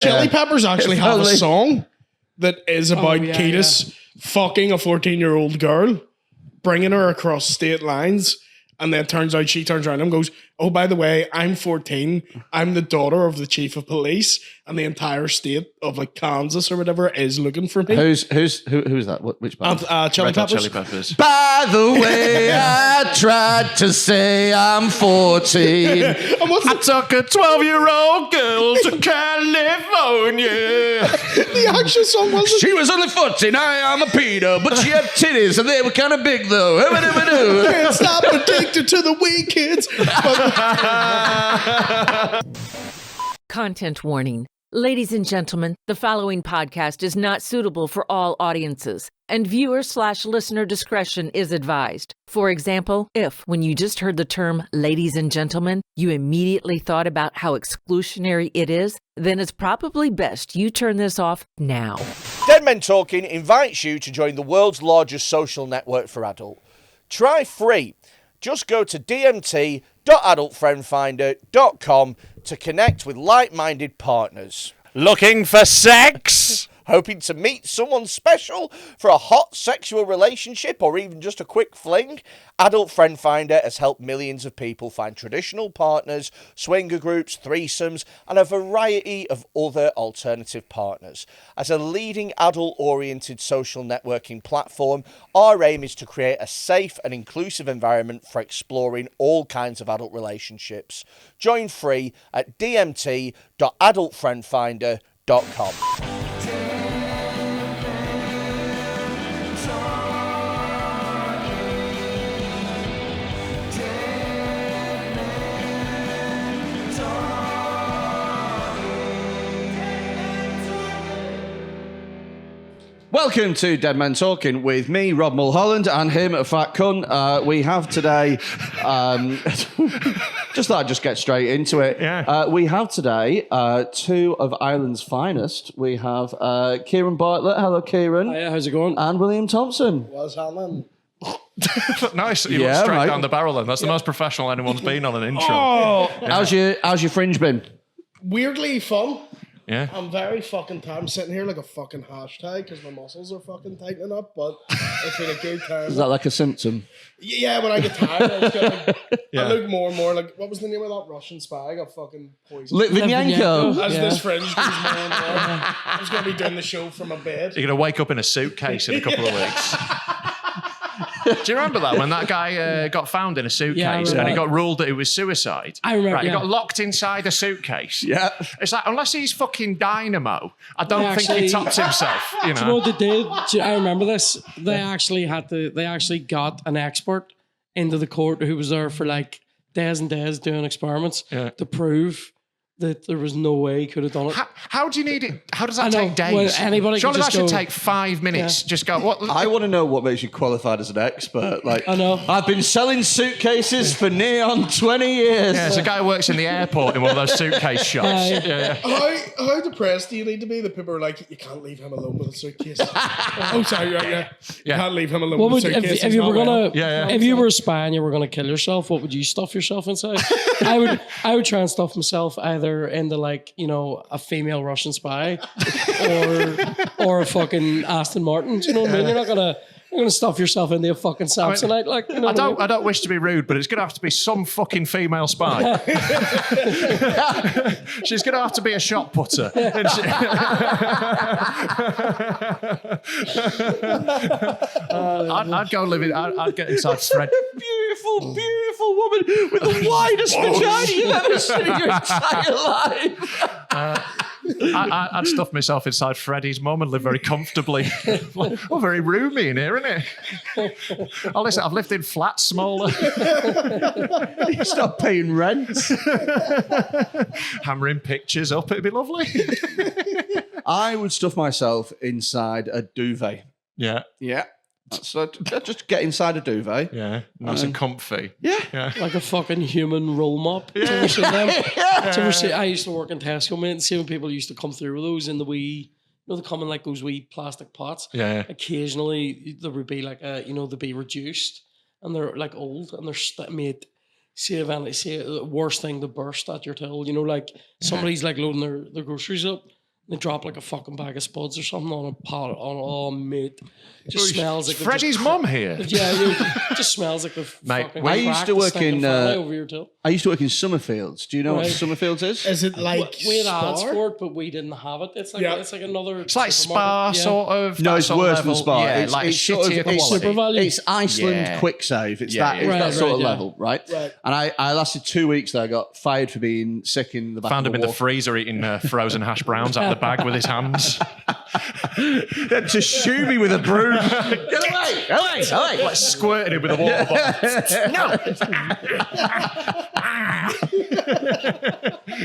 Chili Peppers actually have a song that is about Kiedis fucking a 14-year-old girl, bringing her across state lines, and then turns out she turns around and goes, "Oh, by the way, I'm 14. I'm the daughter of the chief of police, and the entire state of like Kansas or whatever is looking for me." Who's that? Which band? Chili Peppers. Chili Peppers. By the way, I tried to say I'm 14. I took a 12-year-old girl to California. The actual song wasn't. She was only 14. I am a pedo, but she had titties and they were kind of big though. Can't stop addicted to the weed kids. Content warning. Ladies and gentlemen, the following podcast is not suitable for all audiences, and viewer/listener discretion is advised. For example, if, when you just heard the term ladies and gentlemen, you immediately thought about how exclusionary it is, then it's probably best you turn this off now. Dead Men Talking invites you to join the world's largest social network for adult. Try free. Just go to dmt.adultfriendfinder.com to connect with like-minded partners. Looking for sex? Hoping to meet someone special for a hot sexual relationship or even just a quick fling? Adult Friend Finder has helped millions of people find traditional partners, swinger groups, threesomes, and a variety of other alternative partners. As a leading adult-oriented social networking platform, our aim is to create a safe and inclusive environment for exploring all kinds of adult relationships. Join free at dmt.adultfriendfinder.com. Welcome to Dead Men Talking with me, Rob Mulholland, and him, Fat Cunt. We have today, just get straight into it. Yeah. We have today two of Ireland's finest. We have Ciaran Bartlett. Hello, Ciaran. Hiya, how's it going? And William Thompson. Was happening. Nice. You look straight down the barrel then. That's the most professional anyone's been on an intro. Oh, How's your fringe been? weirdly fun. Yeah. I'm very fucking tired. I'm sitting here like a fucking hashtag because my muscles are fucking tightening up, but it's been a good time. Is that like a symptom? Yeah, when I get tired, I, just get, I look more and more like, what was the name of that Russian spy? I got fucking poisoned. Litvinenko. As this fringe goes more and more, I'm just going to be doing the show from a bed. You're going to wake up in a suitcase in a couple of weeks. Do you remember that when that guy got found in a suitcase and he got ruled that it was suicide? I remember. Right, he got locked inside a suitcase. Yeah. It's like, unless he's fucking dynamo, I don't think he topped himself. You know. Do you know what they did? I remember this. They actually got an expert into the court who was there for like days and days doing experiments to prove that there was no way he could have done it. How do you need it? How does that take days? Well, anybody Surely can that just should go, take 5 minutes. Just go, what? I want to know what makes you qualified as an expert. Like, I know. I've been selling suitcases for near on 20 years. Yeah, it's a guy who works in the airport in one of those suitcase shops. How depressed do you need to be that people are like, you can't leave him alone with a suitcase? Oh, sorry, right, you can't leave him alone with a suitcase. If you were gonna, if you were were a spy and you were gonna kill yourself, what would you stuff yourself inside? I would try and stuff myself either into like, you know, a female Russian spy or a fucking Aston Martin. Do you know what I mean? You're not gonna stuff yourself into a fucking Samsonite. Like, you know I don't wish to be rude, but it's gonna have to be some fucking female spy. She's gonna have to be a shot putter. I'd go live in. I'd get inside Fred. Beautiful, beautiful woman with the widest vagina you've ever seen in your entire life. I'd stuff myself inside Freddy's mum and live very comfortably. Oh, very roomy in here, isn't it? Oh, listen, I've lived in flats smaller. You stop paying rent. Hammering pictures up, it'd be lovely. I would stuff myself inside a duvet. Yeah. Yeah. So just get inside a duvet. Yeah. Nice and comfy. Yeah. like a fucking human roll mop. Do you ever see them? Do you ever see? I used to work in Tesco, mate, and see when people used to come through with those in the wee, you know, they come in like those wee plastic pots. Yeah. Occasionally there would be like they'd be reduced and they're like old and they're made. See the worst thing to burst at your till, you know, like somebody's like loading their groceries up They drop like a fucking bag of spuds or something on a pot on mate. Just smells like Freddy's mum here. Yeah, it just smells like the Mate, fucking I used to work in over your till. I used to work in Summerfields. Do you know what Right. Summerfields is? Is it like We had ads Spar? for it, but we didn't have it. It's like it's like another. It's like Spa sort of. No, that it's sort of worse than level. Spa. Yeah, It's- like it's sort of- shittier it's quality. super value. It's Iceland Yeah. quick save. It's Yeah, that, yeah. it's that Right, sort of right, level, right? Right. And I lasted 2 weeks there. I got fired for being sick in the back Found of him in the the freezer eating frozen hash browns out of the bag with his hands. to shoo me with a broom. Get away! Away! Like squirting him with a water bottle.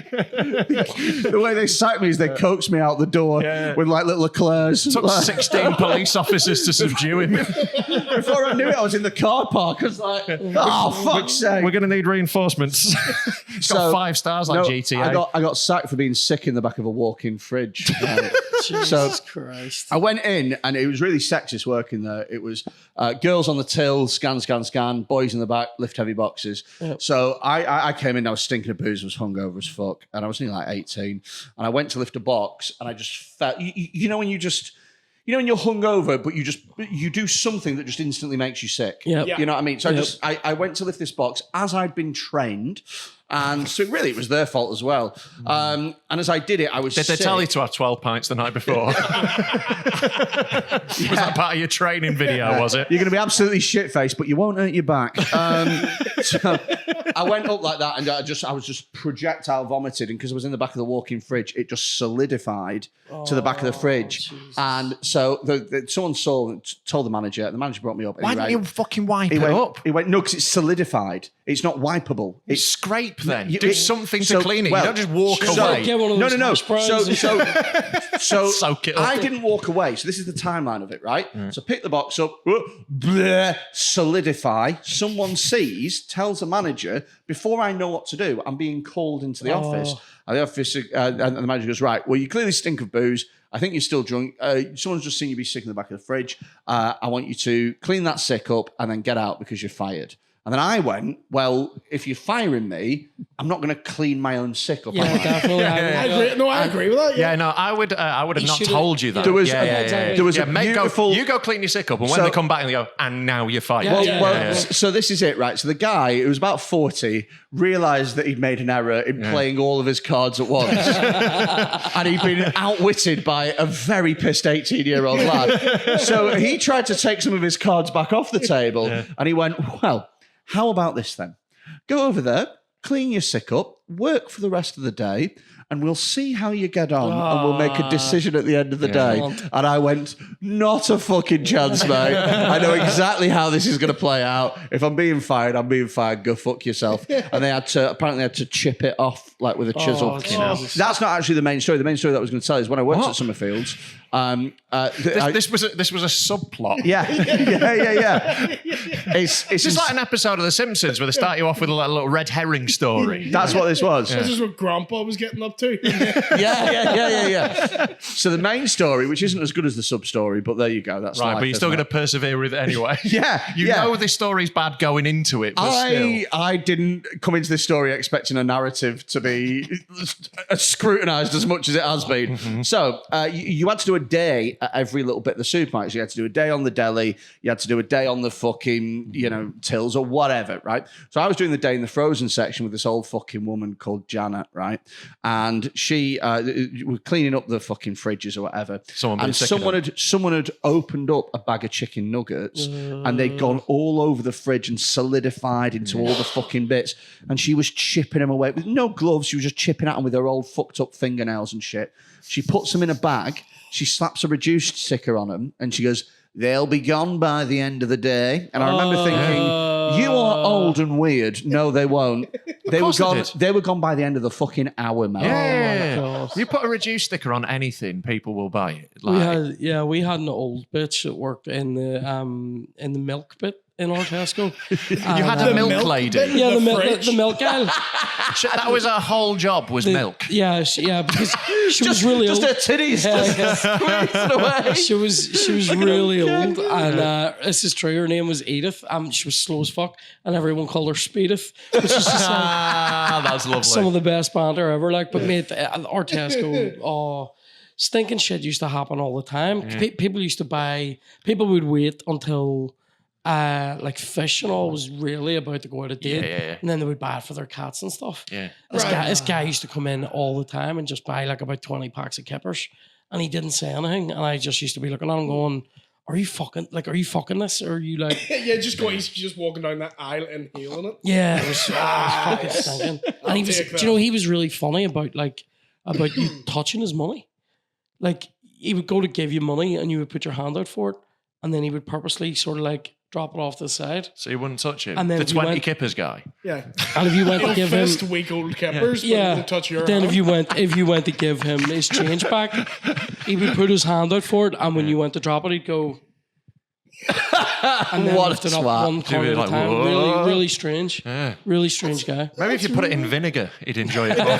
The way they sacked me is they coaxed me out the door with like little eclairs. Took Like, 16 police officers to subdue him. before I knew it, I was in the car park. I was like, oh, fuck's sake. We're going to need reinforcements. It's got 5 stars like no, GTA. I got sacked for being sick in the back of a walk-in fridge. Jesus Christ. I went in and it was really sexist working there. It was girls on the till, scan, boys in the back, lift heavy boxes. Yep. So I came in, I was stinking of booze, was hungover as fuck, and I was only like 18. And I went to lift a box and I just felt, you know when you just, you know when you're hungover, but you do something that just instantly makes you sick. Yep. Yeah. You know what I mean? So I went to lift this box as I'd been trained. And so really it was their fault as well. And as I did it, I was Did they sick. tell you to have 12 pints the night before? Was that part of your training video, was it? You're going to be absolutely shit-faced, but you won't hurt your back. So I went up like that, and I was just projectile vomited, and because I was in the back of the walk-in fridge, it just solidified to the back of the fridge. Jesus. And so someone told the manager, and the manager brought me up. And Why he didn't went- you fucking wipe he it went, up? He went, no, because it's solidified. It's not wipeable. It's Scrape then. You- Do it- something so- to clean it. well, you don't just walk so- away. Get one of those No. hash browns and So Soak it up. I didn't walk away. So this is the timeline of it, right? So pick the box up, bleh, solidify. Someone sees, tells the manager, before I know what to do, I'm being called into the office. And the office, and the manager goes, right, well, you clearly stink of booze. I think you're still drunk. Someone's just seen you be sick in the back of the fridge. I want you to clean that sick up and then get out because you're fired. And then I went, well, if you're firing me, I'm not going to clean my own sick up. Yeah, am I? definitely. I agree with that. Yeah, no, I would have not should've- told you that. There was- exactly. there was a mate, beautiful- you go clean your sick up, and when So- they come back and they go, and now you're fired. Yeah, So this is it, right? So the guy, who was about 40, realised that he'd made an error in playing all of his cards at once. And he'd been outwitted by a very pissed 18-year-old lad. So he tried to take some of his cards back off the table, and he went, well, how about this then? Go over there, clean your sick up, work for the rest of the day, and we'll see how you get on, and we'll make a decision at the end of the day. And I went, not a fucking chance, mate. I know exactly how this is going to play out. If I'm being fired, I'm being fired. Go fuck yourself. And they apparently had to chip it off like with a chisel. Jesus. That's not actually the main story. The main story that I was going to tell is when I worked at Summerfields. This was a subplot. Yeah. It's It's like an episode of The Simpsons where they start you off with a little red herring story. that's what this was. This is what Grandpa was getting up to. Yeah. So the main story, which isn't as good as the sub story, but there you go. That's Right, life, but you're still isn't going to persevere with it anyway. Yeah, You yeah. know this story's bad going into it, but still. I didn't come into this story expecting a narrative to be scrutinised as much as it has been. Mm-hmm. So you had to do a day at every little bit of the supermarkets. You had to do a day on the deli. You had to do a day on the fucking, tills or whatever, right? So I was doing the day in the frozen section with this old fucking woman called Janet, right? And she was cleaning up the fucking fridges or whatever. Someone had opened up a bag of chicken nuggets and they'd gone all over the fridge and solidified into all the fucking bits. And she was chipping them away with no gloves. She was just chipping at them with her old fucked up fingernails and shit. She puts them in a bag. She slaps a reduced sticker on them and she goes, they'll be gone by the end of the day. And I remember thinking, you are old and weird. No, they won't. They were gone. They were gone by the end of the fucking hour, man. Yeah. God. You put a reduced sticker on anything, people will buy it. We had an old bitch that worked in the milk bit in our Tesco. You had a milk lady. Yeah, the fridge. milk gal. That was her whole job, was milk. Because she was really Just old. her titties squeezing away. She was really old, and this is true. Her name was Edith. She was slow as fuck, and everyone called her Speedith, which is just like That's lovely. some of the best banter ever. Like, but mate, our Tesco, stinking shit used to happen all the time. People would wait until like fish and all was really about to go out of date, and then they would buy it for their cats and stuff. Yeah. This guy used to come in all the time and just buy like about 20 packs of kippers, and he didn't say anything, and I just used to be looking at him going, are you fucking this? Or are you like... he's just walking down that aisle and inhaling it. Yeah, it was fucking stinking. And he was really funny about you touching his money. Like, he would go to give you money and you would put your hand out for it, and then he would purposely sort of like drop it off to the side. So you wouldn't touch him? And then the 20 kippers guy? Yeah. And if you went to give him... week-old kippers, but yeah, won't touch your then hand. if you went to give him his change back, he would put his hand out for it, and when you went to drop it, he'd go... and then What lift a it up twat. one corner at a like, time. whoa. Really strange. Yeah. Really strange guy. Maybe if you put it in vinegar, he'd enjoy it more.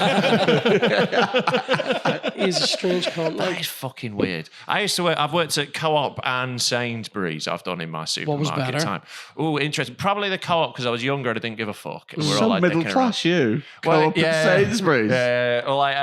He's a strange cunt. That Like, is fucking weird. I've worked at Co-op and Sainsbury's. I've done in my supermarket better? time. Oh, interesting. Probably the Co-op because I was younger and I didn't give a fuck. And we're all So like middle dicking class, around. you. Co-op at Sainsbury's. Yeah, well, like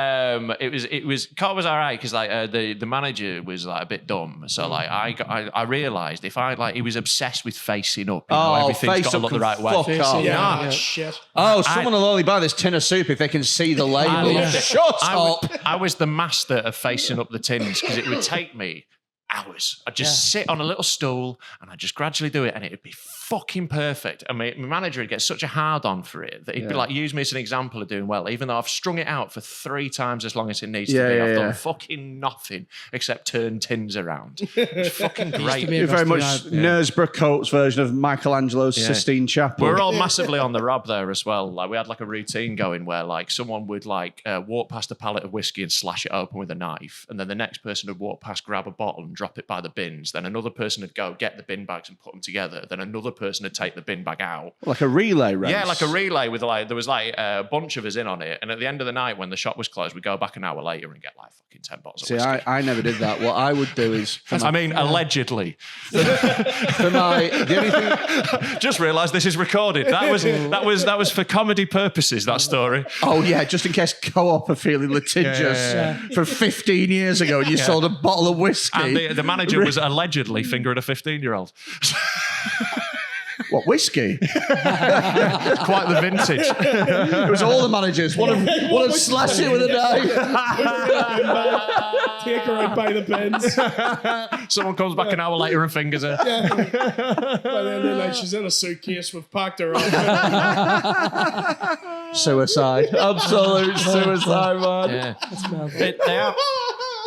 it was Co-op was alright because like the manager was like a bit dumb. So like I realised if he was obsessed with facing up. You know, everything's face got to up look the can right way. fuck off. Yeah, shit. Oh, someone will only buy this tin of soup if they can see the label. yeah. Shut up. I was the master of facing up the tins because it would take me hours. I'd just sit on a little stool and I'd just gradually do it and it'd be fucking perfect. And my manager would get such a hard on for it that he'd be like, use me as an example of doing well, even though I've strung it out for 3 times as long as it needs to be. I've done fucking nothing except turn tins around. It's fucking great. You're very much Knaresborough Coates version of Michelangelo's Sistine Chapel. We're all massively on the rob there as well. Like we had like a routine going where like someone would like walk past a pallet of whiskey and slash it open with a knife, and then the next person would walk past, grab a bottle and drop it by the bins. Then another person would go get the bin bags and put them together. Then another person would take the bin bag out. Like a relay race. Yeah, like a relay with like there was like a bunch of us in on it, and at the end of the night when the shop was closed, we'd go back an hour later and get like fucking 10 bottles of See, whiskey. I never did that. What I would do is... Allegedly. For the only thing... Just realised this is recorded. That was for comedy purposes, that story. Oh, yeah, just in case Co-op are feeling litigious from 15 years ago and you sold a bottle of whiskey. And the manager was allegedly fingering a 15-year-old. What, whiskey? Quite the vintage. It was all the managers. One of slash it with a knife. Take her out by the bins. Someone comes back an hour later and fingers her. But then they're like, she's in a suitcase. We've packed her up. Suicide. Absolute suicide, man. Yeah. They are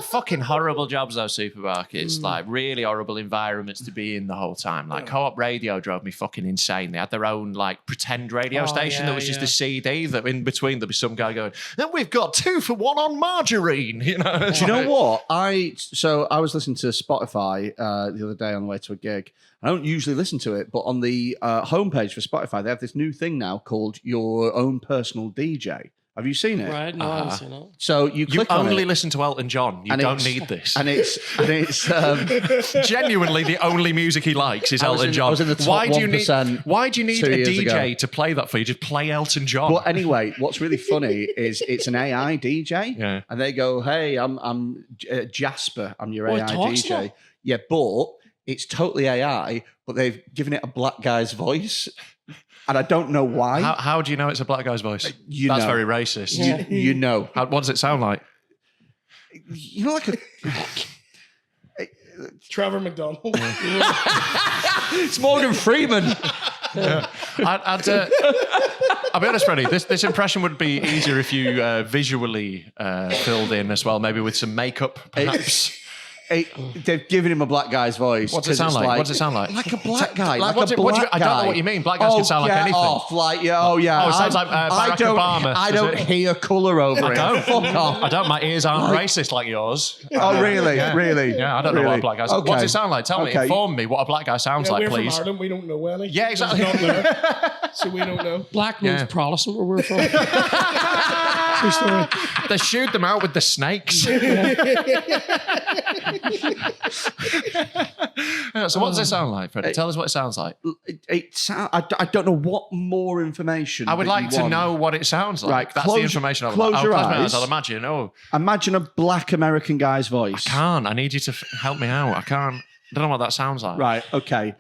fucking horrible jobs, those supermarkets. Like, really horrible environments to be in the whole time. Like, Co-op Radio drove me fucking insane. They had their own, like, pretend radio station that was just a CD that in between there'd be some guy going, and we've got 2 for 1 on margarine, you know? Do you know what? I was listening to Spotify the other day on the way to a gig. I don't usually listen to it, but on the homepage for Spotify, they have this new thing now called Your Own Personal DJ. Have you seen it? right? No, I haven't seen it. So you click on only it, listen to Elton John. You don't need this. And it's Genuinely, the only music he likes is Elton John. I was in the top why do you 1% need a 2 years DJ ago. to play that for you? Just play Elton John. But anyway, what's really funny is it's an AI DJ, and they go, "Hey, I'm Jasper. I'm your AI DJ." Now? Yeah, but it's totally AI, but they've given it a black guy's voice. And I don't know why. How do you know it's a black guy's voice? That's know. very racist. You know. What does it sound like? You know, like a... Trevor McDonald. It's Morgan Freeman. I'll be honest, Freddie, this impression would be easier if you visually filled in as well, maybe with some makeup, perhaps. They've given him a black guy's voice. What's it sound like? What does it sound like? Like a black guy. Like, like a black guy. I don't know what you mean. Black guys can sound like anything. Off. Like, oh, yeah. Oh, it sounds like Barack Obama. I don't hear colour over it. Don't. Fuck off. I don't. My ears aren't racist like yours. Oh, really? Yeah. Really? Yeah, I don't know what a black guy sounds like. What's it sound like? Tell me. Inform me what a black guy sounds like, we're please. from Ireland. We don't know any. Yeah, exactly. Not there, so we don't know. Black means Protestant where we're from. True story. They shooed them out with the snakes. So what does it sound like, Freddie? Tell us what it sounds like. I don't know what more information. I would like to know what it sounds like. Right, That's the information I would like. close your Close my eyes. I'll imagine. Imagine a black American guy's voice. I can't. I need you to help me out. I can't. I don't know what that sounds like. Right, okay.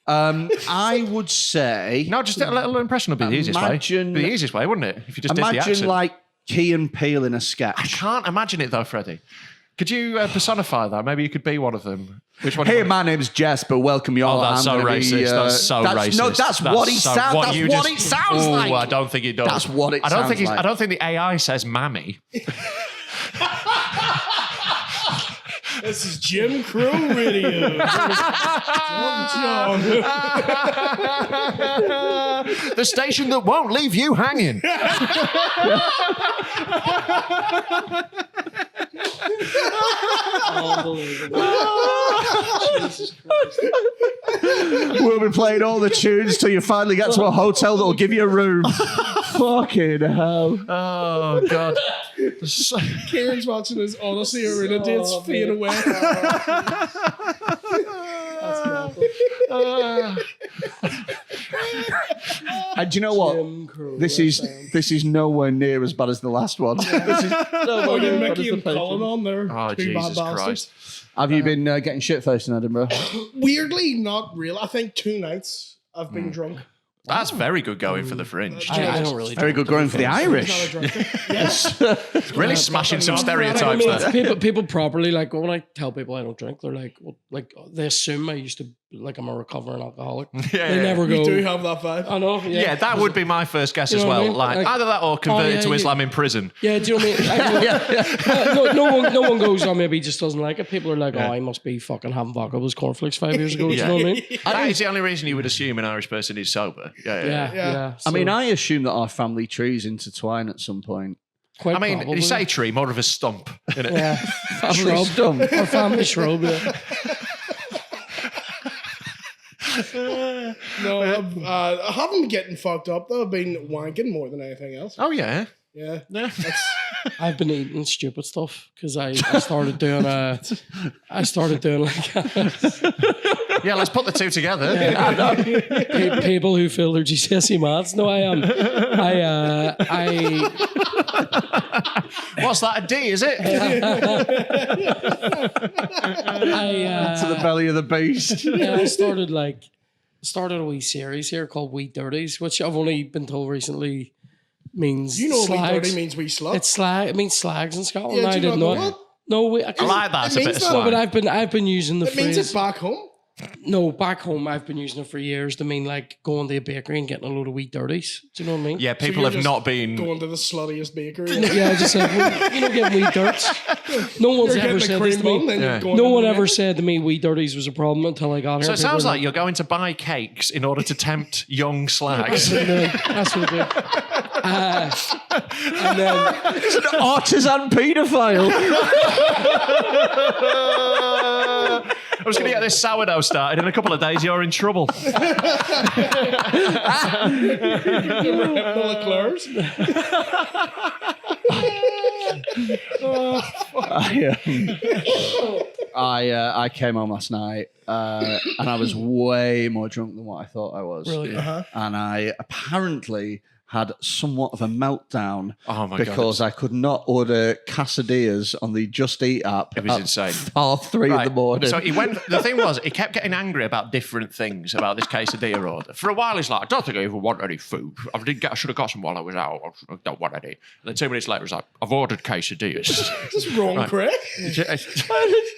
I would say... No, just a little impression would be the easiest way. It'd be the easiest way, wouldn't it? If you just did the accent. Imagine like Key and Peele in a sketch. I can't imagine it though, Freddie. Could you personify that? Maybe you could be one of them. Which one? Hey, my name's Jesper. Welcome you all. Oh, that's so racist. That's so racist. No, that's what he sounds. That's what it sounds like. I don't think it does. That's what it sounds like. I don't think the AI says "mammy." This is Jim Crow Radio. The station that won't leave you hanging. Unbelievable. Jesus Christ. We'll be playing all the tunes till you finally get to a hotel that will give you a room. Fucking hell. Oh, God. Kieran's watching his Odyssey Arena dates fade away. And do you know what? This is nowhere near as bad as the last one. This is Oh, you're Mickey and Colin on there. Oh, Two bad Jesus bastards. Christ. Have you been getting shit-faced in Edinburgh? Weirdly, not real. I think 2 nights I've been drunk. That's very good going for the Fringe. I don't really. Very good going for the Irish. Yes. Really smashing some I stereotypes mean, there. people properly like when I tell people I don't drink, they're like, well, like they assume I used to I'm a recovering alcoholic. They never go. You do have that vibe. I know. Yeah, Yeah, that would be my first guess You as know what I well. mean? Like Like- either that or converted to yeah, Islam in prison. Yeah, do you know what I mean? No one goes, oh, maybe he just doesn't like it. People are like, oh, I must be fucking having vodka with his cornflakes 5 years ago. Do you know what I mean? That is the only reason you would assume an Irish person is sober. Yeah. I mean, I assume that our family trees intertwine at some point. quite I mean, probably. you say tree, more of a stump. Innit? yeah, Family stump. or family shrub. Yeah. No, I haven't been getting fucked up though. I've been wanking more than anything else. Oh yeah. Yeah. I've been eating stupid stuff because I started doing like Yeah, let's put the two together. people who fail their GCSE maths. No, I What's that, a D, is it? To the belly of the beast. I started a wee series here called Wee Dirties, which I've only been told recently means You know, we slags. dirty means we slut. It's slag. It means slags in Scotland. Yeah, I do you didn't not know. know It. No, I like that. It's a It bit of means No, but slang. I've been using the It means phrase. it's back home. No, back home I've been using it for years to mean like going to a bakery and getting a load of wee dirties. Do you know what I mean? Yeah, So people you're have just not been. going to the sluttiest bakery. Yeah, I just said, getting wee dirts. No one's You're ever getting said the this cream to bun, me. then Yeah. you're going No into one the ever next. said to me wee dirties was a problem until I got here. So it People sounds were like you're going to buy cakes in order to tempt young slags. That's what I do. And then It's an artisan paedophile. I was going to get this sourdough started. In a couple of days, you're in trouble. I came home last night and I was way more drunk than what I thought I was. Really? And I apparently had somewhat of a meltdown Oh my God. because I could not order quesadillas on the Just Eat app. It was at insane. 3:30 in the morning. So he went. The thing was, he kept getting angry about different things about this quesadilla order. For a while, he's like, "I don't think I even want any food. I should have got some while I was out. I don't want any." And then 2 minutes later, he's like, "I've ordered quesadillas." That's wrong, Craig.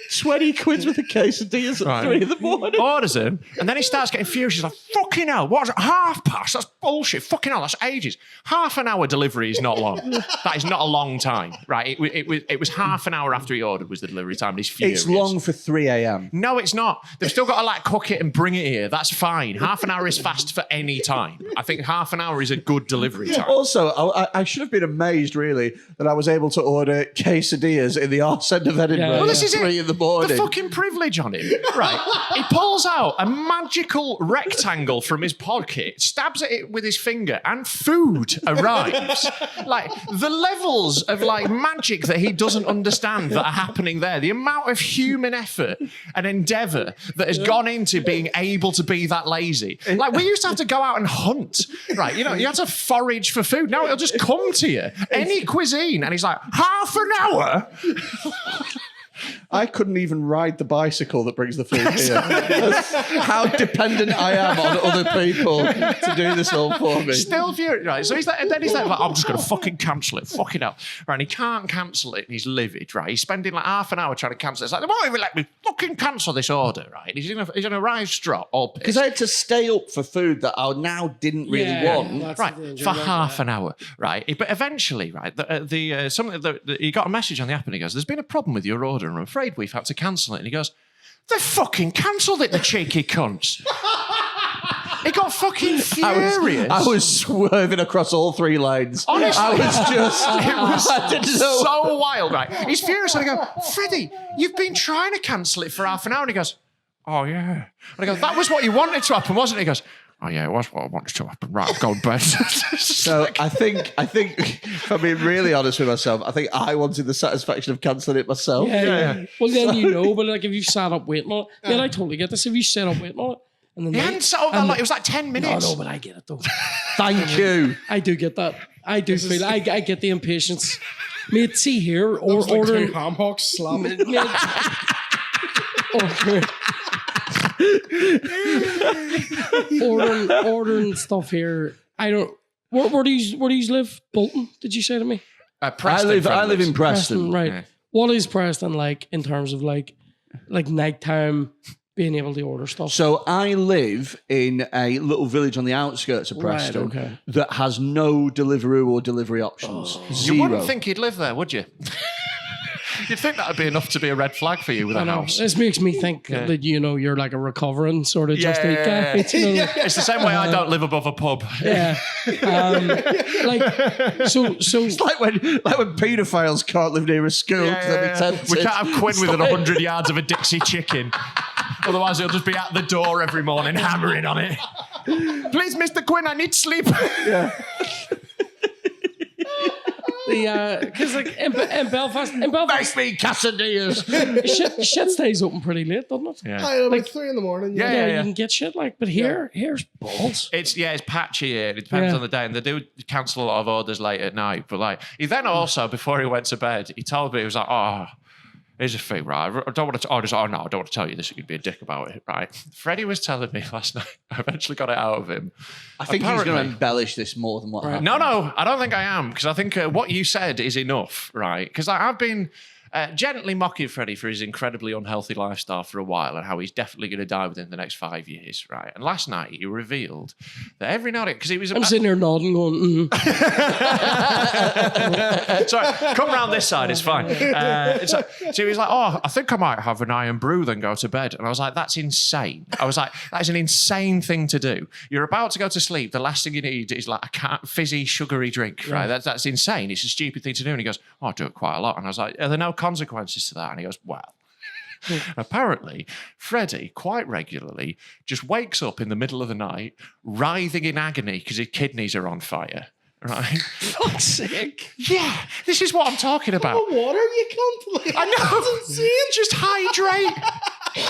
Sweaty quids with the quesadillas at 3 in the morning. Orders him, and then he starts getting furious. He's like, "Fucking hell! What is it? 1/2 past? That's bullshit! Fucking hell! That's ages. Half an hour delivery is not long. That is not a long time, right? It was half an hour after he ordered was the delivery time. And he's furious. It's long for 3 a.m. No, it's not. They've still got to like cook it and bring it here. That's fine. Half an hour is fast for any time. I think half an hour is a good delivery time. Also, I should have been amazed, really, that I was able to order quesadillas in the arse end of Edinburgh Yeah, Well, this at is it. 3 in the morning. The fucking privilege on him. Right. He pulls out a magical rectangle from his pocket, stabs at it with his finger, and food arrives, like the levels of like magic that he doesn't understand that are happening there, the amount of human effort and endeavour that has gone into being able to be that lazy. Like we used to have to go out and hunt, right? You know, you had to forage for food. Now it'll just come to you, any cuisine, and he's like, half an hour. I couldn't even ride the bicycle that brings the food here. That's how dependent I am on other people to do this all for me. Still furious, right? So he's like, and then he's like, I'm just going to fucking cancel it. Fucking hell. Right, and he can't cancel it. And he's livid, right? He's spending like half an hour trying to cancel it. It's like, they won't even let me fucking cancel this order, right? He's in a rise strut, all pissed. Because I had to stay up for food that I now didn't really want. Right, for half an hour, right? But eventually, right, he got a message on the app and he goes, there's been a problem with your order and I'm afraid we've had to cancel it. And he goes, they fucking cancelled it, the cheeky cunts. He got fucking furious. I was swerving across all 3 lanes. Honestly, I was just... It was I didn't know. so wild, right? He's furious and I go, Freddie, you've been trying to cancel it for half an hour. And he goes, oh yeah. And I go, that was what you wanted to happen, wasn't it? He goes, oh yeah, it was what I wanted to happen. Right, I'll go to bed. So I think, if I'm being really honest with myself, I think I wanted the satisfaction of cancelling it myself. Yeah. Well, then you know, but like if you sat up waiting on it, then I totally get this. If you sat up waiting on it, and then he hadn't sat up that long. It was like 10 minutes. No, but I get it though. Thank you. I do get that. I do feel. I get the impatience. Mate, see here, or Like ordering. two ham hocks slamming. ordering stuff here. I don't. Where do you live? Bolton? Did you say to me? Preston, I live in Preston. Right. Yeah. What is Preston like in terms of like nighttime being able to order stuff? So I live in a little village on the outskirts of Preston okay. that has no Deliveroo or delivery options. Zero. You wouldn't think he'd live there, would you? You'd think that would be enough to be a red flag for you with a house. This makes me think that you're like a recovering sort of just eat guy. It's the same way I don't live above a pub. Yeah. So It's like when paedophiles can't live near a school because they'll be tempted. We can't have Quinn within 100 yards of a Dixie chicken. Otherwise, he'll just be at the door every morning hammering on it. Please, Mr. Quinn, I need sleep. Yeah. Because like in Belfast, Make me quesadillas. shit stays open pretty late, doesn't it? Yeah. Like 3 a.m. Yeah. You can get shit like, but here's balls. It's patchy here. It depends on the day, and they do cancel a lot of orders late at night. But like, he then also before he went to bed, he told me he was like, "Oh, here's a thing, right? I don't want to. I don't want to tell you this. You'd be a dick about it, right?" Freddie was telling me last night. I eventually got it out of him. I think he's going to embellish this more than what happened. No, I don't think I am, because I think what you said is enough, right? Because I've been gently mocking Freddie for his incredibly unhealthy lifestyle for a while and how he's definitely going to die within the next 5 years, right? And last night he revealed that every night, because he was... I'm sitting there nodding going, Sorry, come round this side, it's fine. So he was like, oh, I think I might have an iron brew, then go to bed. And I was like, that's insane. I was like, that is an insane thing to do. You're about to go to sleep. The last thing you need is like a fizzy, sugary drink, right? That's insane. It's a stupid thing to do. And he goes, oh, I do it quite a lot. And I was like, are there no consequences to that? And he goes, well... Apparently, Freddie quite regularly just wakes up in the middle of the night, writhing in agony because his kidneys are on fire. Right? fuck's sake. Yeah, this is what I'm talking about. The water you can't. Like, I know. That's insane. Just hydrate.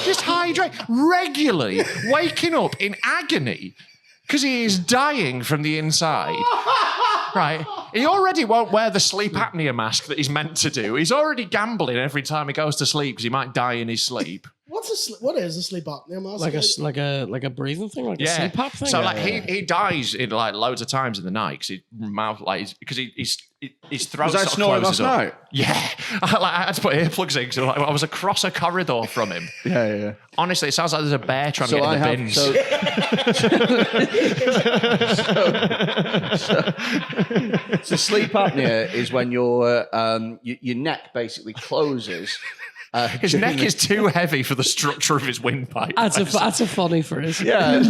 Just hydrate. Regularly waking up in agony because he is dying from the inside. Right? He already won't wear the sleep apnea mask that he's meant to do. He's already gambling every time he goes to sleep because he might die in his sleep. What is a sleep apnea mask? Like a breathing thing, like a CPAP thing. So he dies in like loads of times in the night because his mouth his throat. Was I snoring last night? Yeah, I had to put earplugs in because I was across a corridor from him. Yeah. Honestly, it sounds like there's a bear trying to get in the bins. So sleep apnea is when your neck basically closes. His neck is too heavy for the structure of his windpipe. That's a funny phrase. Yeah,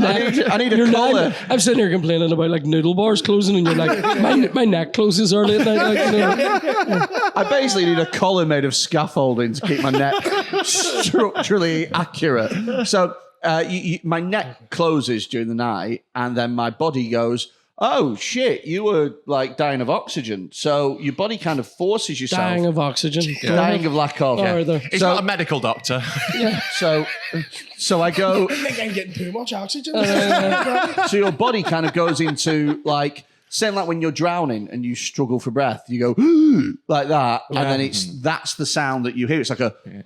I need a collar. I'm sitting here complaining about like noodle bars closing, and you're like, my neck closes early at night. Like, I basically need a collar made of scaffolding to keep my neck structurally accurate. So my neck closes during the night, and then my body goes, oh shit, you were like dying of oxygen. So your body kind of forces yourself. Dying of oxygen. Dying of lack of. He's not a medical doctor. So I go. I think I'm getting too much oxygen. So your body kind of goes into like, same like when you're drowning and you struggle for breath, you go like that, and then that's the sound that you hear. It's like a kind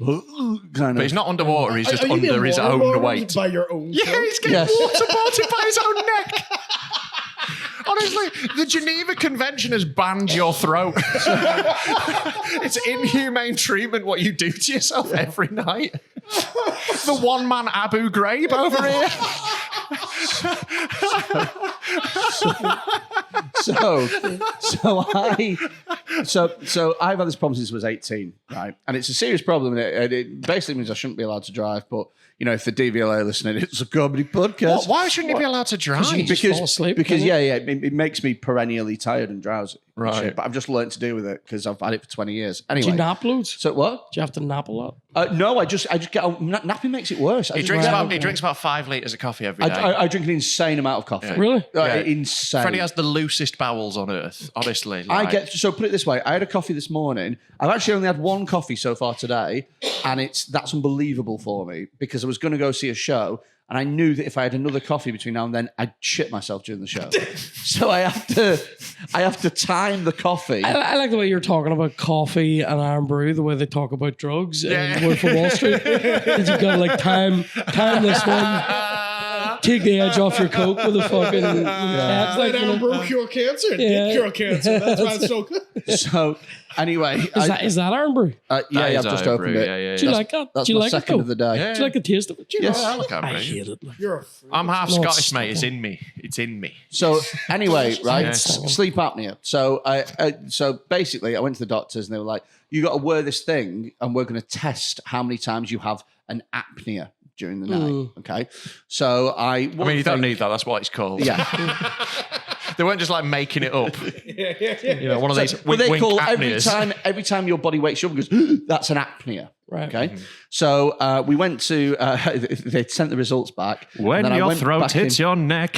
But of. he's not underwater. He's just Are you being under his own waterboarded weight. by your own. Yeah, he's getting waterboarded by his own neck. Honestly, the Geneva Convention has banned your throat. It's inhumane treatment what you do to yourself every night. The one-man Abu Ghraib over here. So I've had this problem since I was 18, right? And it's a serious problem. And it basically means I shouldn't be allowed to drive. But you know, if the DVLA are listening, it's a comedy podcast. Why shouldn't you be allowed to drive? fall asleep, because can't it makes me perennially tired and drowsy. and Right. shit. But I've just learned to deal with it because I've had it for 20 years. Do Anyway. you nap loads? So what? Do you have to nap a lot? No, I just get napping makes it worse. He drinks about 5 litres of coffee every day. I drink an insane amount of coffee. Really? Insane. Freddie has the loosest bowels on earth, honestly. So put it this way, I had a coffee this morning. I've actually only had one coffee so far today, and that's unbelievable for me because I was going to go see a show, and I knew that if I had another coffee between now and then, I'd shit myself during the show. So I have to time the coffee. I like the way you're talking about coffee and Iron Brew, the way they talk about drugs and Wolf of Wall Street. That you gotta like time this one. Take the edge off your Coke with a fucking caps, like, Iron Brew cure cancer. It did cure cancer. That's why it's so good. So anyway, is that Iron Brew? I've just opened it. Do you like that? That's Do you my like second it, of the day. Do you like the taste of it? Yes. I hate it. Like. You're a freak. I'm half No, Scottish, it's mate. It's not. in me. It's in me. So anyway, right, Yes. sleep apnea. So so basically, I went to the doctors and they were like, "You got to wear this thing, and we're going to test how many times you have an apnea during the night." Okay, so I mean, you don't need that. That's what it's called. Yeah, They weren't just like making it up. You know, one of these well, wink, they wink call apneas. every time your body wakes you up and goes, "That's an apnea." Right. Okay, so we went to. They sent the results back. When and then I your went throat back hits in- your neck,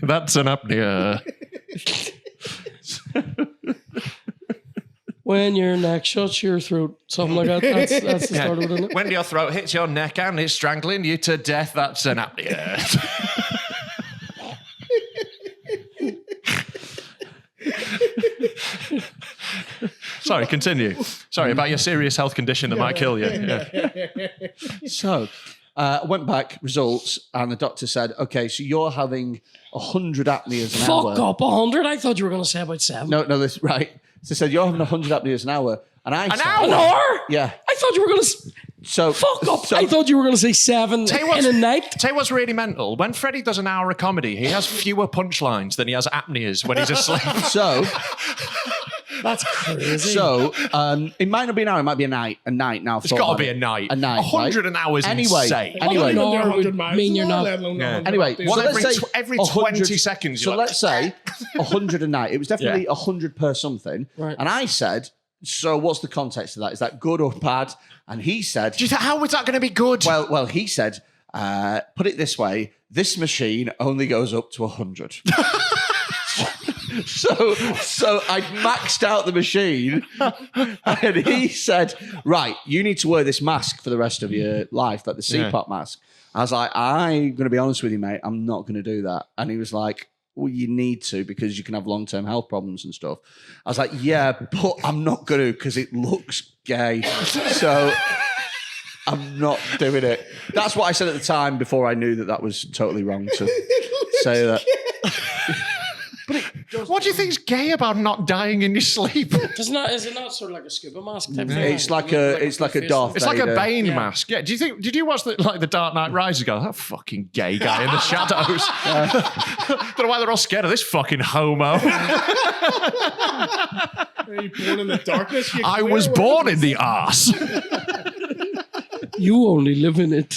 that's an apnea. When your neck shuts your throat, something like that. That's the start of it, isn't it? When your throat hits your neck and is strangling you to death, that's an apnea. Sorry, continue. Sorry, about your serious health condition that might kill you. Yeah. So I went back, results, and the doctor said, "Okay, so you're having 100 apneas an hour." Fuck up 100. I thought you were going to say about 7. No, this right. So they said you're having 100 apneas an hour, and I said, An hour? Yeah. I thought you were going to. So Fuck up. So, I thought you were going to say 7 in a night. Tell you what's really mental. When Freddie does an hour of comedy, he has fewer punchlines than he has apneas when he's asleep. so That's crazy. it might not be an hour. It might be a night. A night now. It's got to be a night. A night. 100 an hour is Anyway, insane. Anyway, An hour would 100 miles mean you're an hour, not- let alone Yeah. 100 Anyway, apneas. Well, so let's say every 100 20 seconds, So you're like, let's say 100 a night. It was definitely Yeah. 100 per something. Right. And I said, so what's the context of that? Is that good or bad? And he said, Do you think, how is that going to be good? well, he said, put it this way, this machine only goes up to 100. So I maxed out the machine, and he said, right, you need to wear this mask for the rest of your life, like the CPAP mask. I was like, I'm going to be honest with you, mate, I'm not going to do that. And he was like, well, you need to because you can have long-term health problems and stuff. I was like, yeah, but I'm not going to because it looks gay. So I'm not doing it. That's what I said at the time before I knew that was totally wrong to say that. What do you think's gay about not dying in your sleep? Is it not sort of like a scuba mask type thing? It's like a Darth It's like a Vader. Bane mask. Yeah. Did you watch the Dark Knight Rises? Go, that fucking gay guy in the shadows. Don't know why they're all scared of this fucking homo. Are you born in the darkness? You I queer? was What born is in the arse. You only live in it.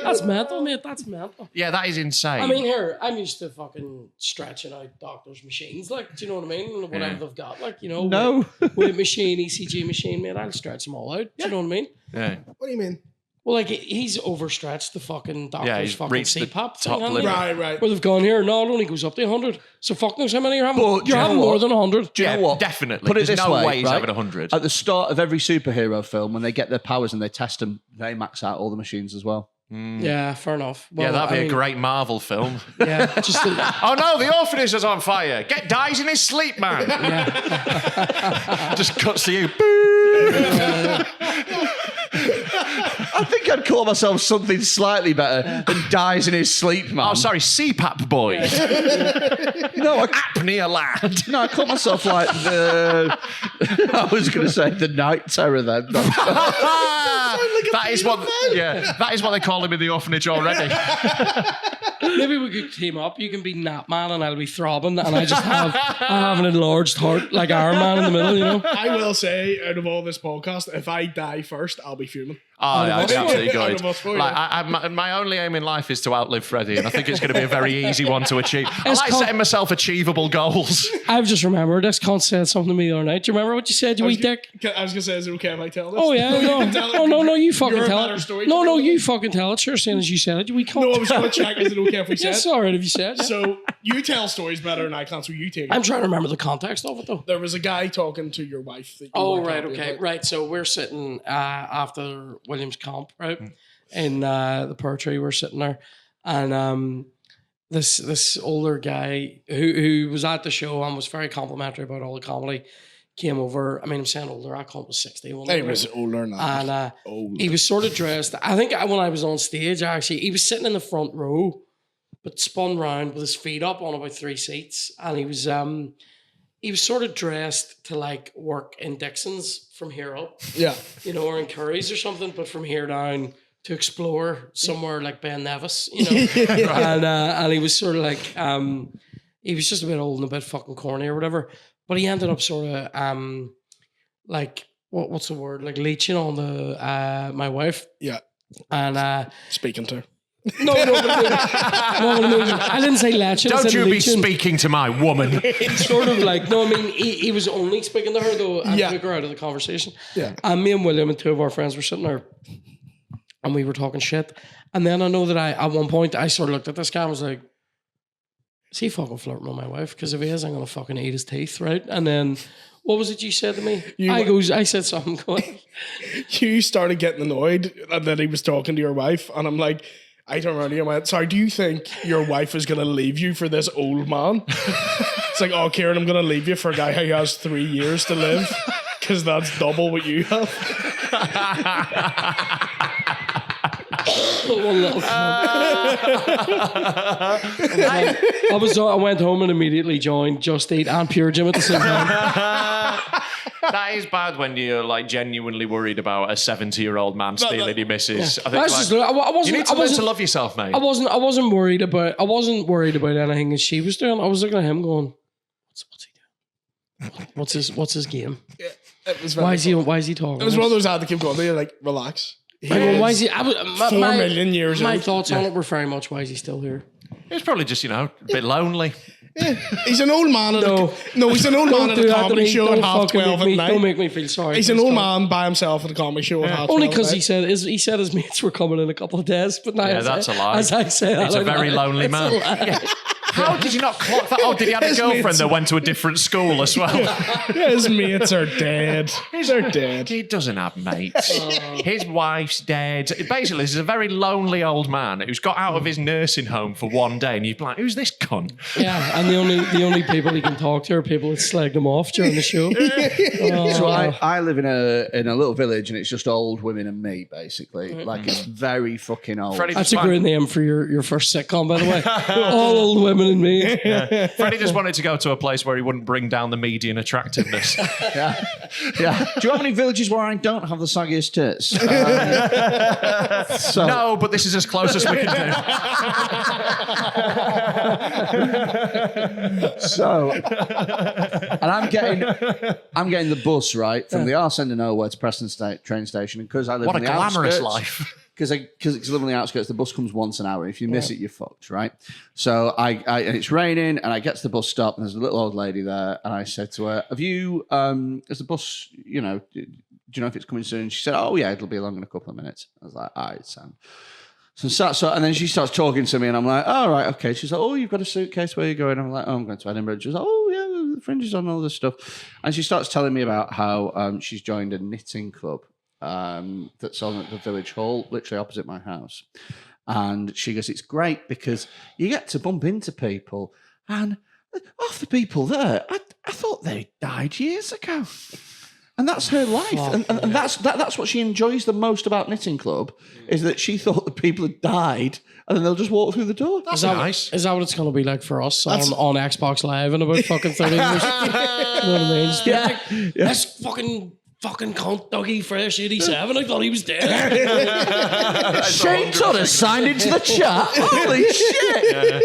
That's mental, mate. That's mental. Yeah, that is insane. I mean, here, I'm used to fucking stretching out doctors' machines. Like, do you know what I mean? Whatever they've got. Like, you know, No. with machine, ECG machine, mate, I'll stretch them all out. Do you know what I mean? yeah. What do you mean? Well, like he's overstretched the fucking doctor's he's fucking reached the CPAP top thing, limit. Right. Where they've gone here, no, it only goes up to 100. So fuck knows how many you're having. But You're do you having know more what? than 100. Do you know what? Definitely. Put it There's this no way, way he's right? having 100. At the start of every superhero film, when they get their powers and they test them, they max out all the machines as well. Yeah, fair enough. Well, Yeah, that'd be I a mean, great Marvel film. Yeah, just Oh no, the orphanage is on fire. Get dies in his sleep, man. Just cuts to you. I think I'd call myself something slightly better than dies in his sleep, man. Oh, sorry, CPAP boy. No, Apnea lad. no, I call myself like the. I was going to say the night terror then. That is what. Yeah, that is what they call him in the orphanage already. maybe we could team up. You can be Nat Man and I'll be Throbbing, and I have an enlarged heart like Iron Man in the middle. You know. I will say, out of all this podcast, if I die first, I'll be fuming. Oh, yeah, I'd be absolutely Out good. of us four, Like, my only aim in life is to outlive Freddy, and I think it's going to be a very easy one to achieve. I It's like called- setting myself achievable goals. I've just remembered this cunt said something to me the other night. Do you remember what you said, you wee dick? I was going to say, is it okay if I tell this? Oh yeah, no, you fucking You're a tell better it. story No, teller. you fucking tell it. Sure, saying as you said it, you wee cunt. No, I was going to check, is it okay if we said Yes, it? all right, if you said. Yeah. So, you tell stories better than I can, so you take it. I'm trying to remember the context of it though. There was a guy talking to your wife. That you Oh, weren't right, happy okay, about. right. So we're sitting after Williams Camp, right, in the Pear Tree. We're sitting there, and this older guy who was at the show and was very complimentary about all the comedy came over. I mean, I'm saying older. I called him 60. He was older than that. And Old. he was sort of dressed. I think when I was on stage, actually, he was sitting in the front row, but spun round with his feet up on about 3 seats, and he was sort of dressed to like work in Dixon's from here up, Yeah. you know, or in Curry's or something, but from here down to explore somewhere like Ben Nevis, you know. And he was sort of like he was just a bit old and a bit fucking corny or whatever. But he ended up sort of like what's the word? Like leeching on the my wife. Yeah. And Speaking to her. no, I didn't say leeching. I Don't said you be leeching. speaking to my woman. It's sort of like, no, I mean, he was only speaking to her though, and Yeah. took her out of the conversation. Yeah. And me and William and two of our friends were sitting there, and we were talking shit. And then I know that at one point, I sort of looked at this guy and was like, is he fucking flirting with my wife? Because if he is, I'm going to fucking eat his teeth, right? And then, what was it you said to me? I said something going, You started getting annoyed that he was talking to your wife, and I'm like, I turned around to you and went, sorry, do you think your wife is going to leave you for this old man? It's like, oh, Ciaran, I'm going to leave you for a guy who has 3 years to live, because that's double what you have. one little cunt. I went home and immediately joined Just Eat and Pure Gym at the same time. That is bad when you're like genuinely worried about a 70-year-old man stealing your missus. I think That's like, just, I wasn't, you need to I learn wasn't, to love yourself, mate. I wasn't worried about anything that she was doing. I was looking at him going, what's he doing? What's his game? It was very Why is he It talking? was one of those I had to keep going. You're like, relax. I go, why is he? 4 million years My old. thoughts on it were very much, why is he still here? He was probably just, a bit lonely. He's an old man. He's an old man at do a that to comedy me. show Don't at half fucking 12 make me- at night. Don't make me feel sorry. He's for an this old cunt. man by himself at a comedy show at half 12 Only at because night. he said his mates were coming in a couple of days, but now Yeah, that's a lie. As I say that, He's a out very loud, lonely it's a man. lie. How did you not clock that? Oh, did he have a His girlfriend mates- that went to a different school as well? His mates are dead. They're dead. He doesn't have mates. His wife's dead. Basically, this is a very lonely old man who's got out of his nursing home for one day, and you're like, who's this cunt? Yeah, and the only people he can talk to are people that slagged him off during the show. So I live in a little village, and it's just old women and me, basically. Like, it's very fucking old. Freddie That's just a great name for your first sitcom, by the way. All old women and me. Freddie just wanted to go to a place where he wouldn't bring down the median attractiveness. Yeah. Do you have any villages where I don't have the saggiest tits? So, No, but this is as close as we can do. So, and I'm getting the bus right from the arse end of nowhere to Preston train station, and because I live What a on the glamorous outskirts, life. Because I live on the outskirts, the bus comes once an hour. If you miss it, you're fucked, right? So and it's raining, and I get to the bus stop, and there's a little old lady there, and I said to her, "Have you? Is the bus? Do you know if it's coming soon? She said, oh, yeah, it'll be along in a couple of minutes. I was like, all right, Sam. So, and then she starts talking to me, and I'm like, all right, okay. She's like, oh, you've got a suitcase, where are you going? I'm like, oh, I'm going to Edinburgh. She's like, oh, yeah, the Fringe is on, all this stuff. And she starts telling me about how she's joined a knitting club that's on at the Village Hall, literally opposite my house. And she goes, it's great because you get to bump into people, and half the people there, I thought they died years ago. And that's her life. And that's what she enjoys the most about Knitting Club, is that she thought the people had died and then they'll just walk through the door. That's nice. Is that what it's going to be like for us on Xbox Live in about fucking 30 years? You know what I mean? Just like, this fucking cunt Dougie Fresh 87. I thought he was dead. Shane Tudor signed into the chat. Holy shit.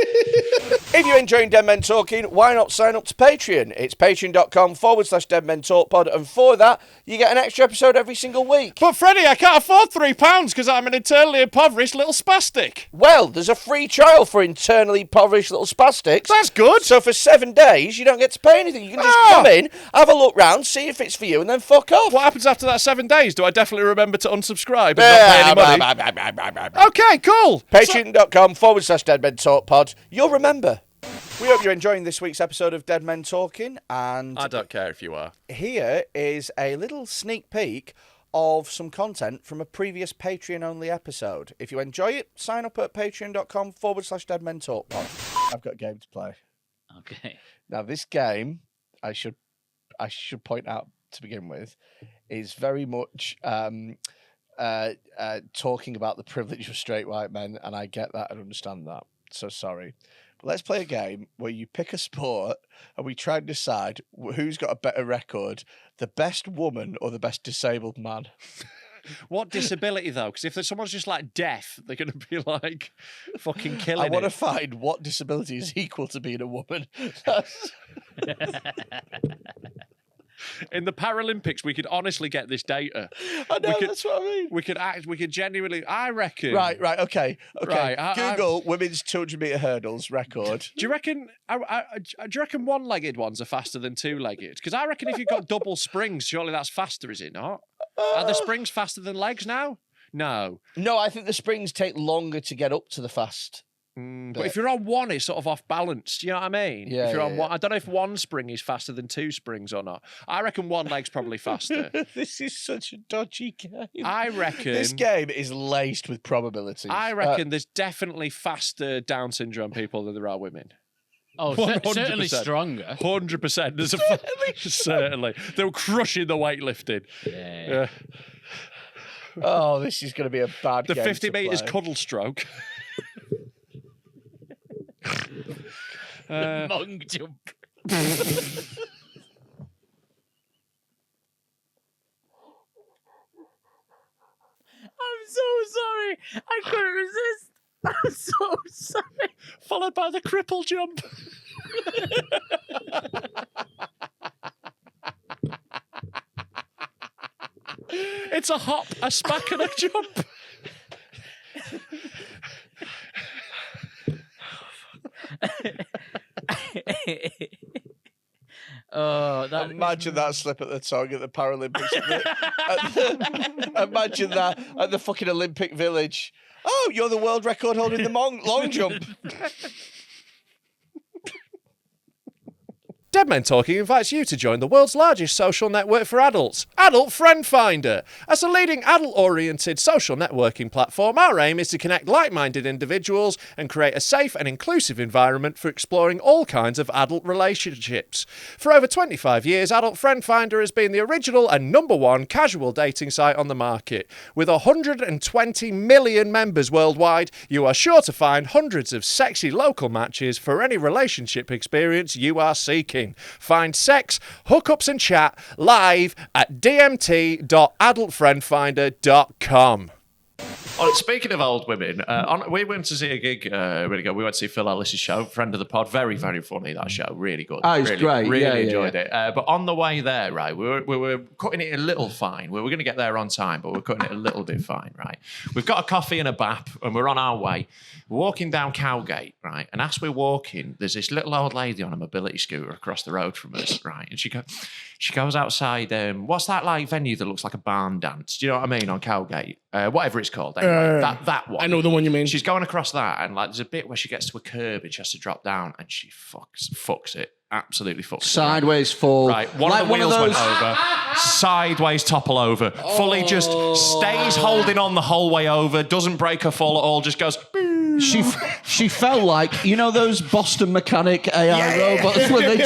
If you're enjoying Dead Men Talking, why not sign up to Patreon? It's patreon.com/Dead Men Talk Pod, and for that, you get an extra episode every single week. But Freddie, I can't afford £3 because I'm an internally impoverished little spastic. Well, there's a free trial for internally impoverished little spastics. That's good. So for 7 days, you don't get to pay anything. You can just come in, have a look round, see if it's for you, and then fuck off. What happens after that 7 days? Do I definitely remember to unsubscribe and not pay any money? Okay, cool. Patreon.com/Dead Men Talk Pod. You'll remember. We hope you're enjoying this week's episode of Dead Men Talking, and I don't care if you are. Here is a little sneak peek of some content from a previous Patreon-only episode. If you enjoy it, sign up at patreon.com/Dead Men Talk Pod. I've got a game to play. Okay. Now, this game, I should point out to begin with, is very much talking about the privilege of straight white men, and I get that and understand that. So sorry. But let's play a game where you pick a sport and we try and decide who's got a better record, the best woman or the best disabled man. What disability, though? Because if someone's just like deaf, they're going to be like fucking killing I want to it. find what disability is equal to being a woman. In the Paralympics, we could honestly get this data. I know, that's what I mean. We could genuinely, I reckon. Right, okay. Right, Google women's 200-metre hurdles record. Do you reckon one-legged ones are faster than two-legged? Because I reckon if you've got double springs, surely that's faster, is it not? Are the springs faster than legs now? No. No, I think the springs take longer to get up to the fast. But if you're on one, it's sort of off balance. Do you know what I mean? Yeah. If you're on one, I don't know if one spring is faster than two springs or not. I reckon one leg's probably faster. This is such a dodgy game. I reckon this game is laced with probabilities. I reckon there's definitely faster Down syndrome people than there are women. Oh, 100%. certainly stronger. 100%. There's certainly. They were crushing the weightlifting. Yeah. Oh, this is going to be a bad The game 50 metres play. cuddle stroke. Long jump. I'm so sorry. I couldn't resist. I'm so sorry. Followed by the cripple jump. It's a hop, a spack, and a jump. Imagine that slip at the tongue at the Paralympics. Imagine that at the fucking Olympic Village. Oh, you're the world record holder in the long jump. Dead Men Talking invites you to join the world's largest social network for adults, Adult Friend Finder. As a leading adult-oriented social networking platform, our aim is to connect like-minded individuals and create a safe and inclusive environment for exploring all kinds of adult relationships. For over 25 years, Adult Friend Finder has been the original and #1 casual dating site on the market. With 120 million members worldwide, you are sure to find hundreds of sexy local matches for any relationship experience you are seeking. Find sex, hookups and chat live at dmt.adultfriendfinder.com. Oh, speaking of old women, we went to see a gig. We went to see Phil Ellis's show, friend of the pod. Very, very funny, that show. Really good. Oh, it's really, great. Really enjoyed it. But on the way there, right, we were cutting it a little fine. We were going to get there on time, but we're cutting it a little bit fine, right? We've got a coffee and a bap, and we're on our way. We're walking down Cowgate, right? And as we're walking, there's this little old lady on a mobility scooter across the road from us, right? And she goes outside. What's that like venue that looks like a barn dance? Do you know what I mean? On Cowgate, whatever it's called. Anyway, that one. I know the one you mean. She's going across that, and like there's a bit where she gets to a curb and she has to drop down, and she fucks it. Absolutely fucks it. Sideways fall. Right, one of the wheels went over. Sideways topple over. Fully just stays holding on the whole way over. Doesn't break her fall at all. Just goes. She felt like, you know, those Boston Mechanic AI robots where they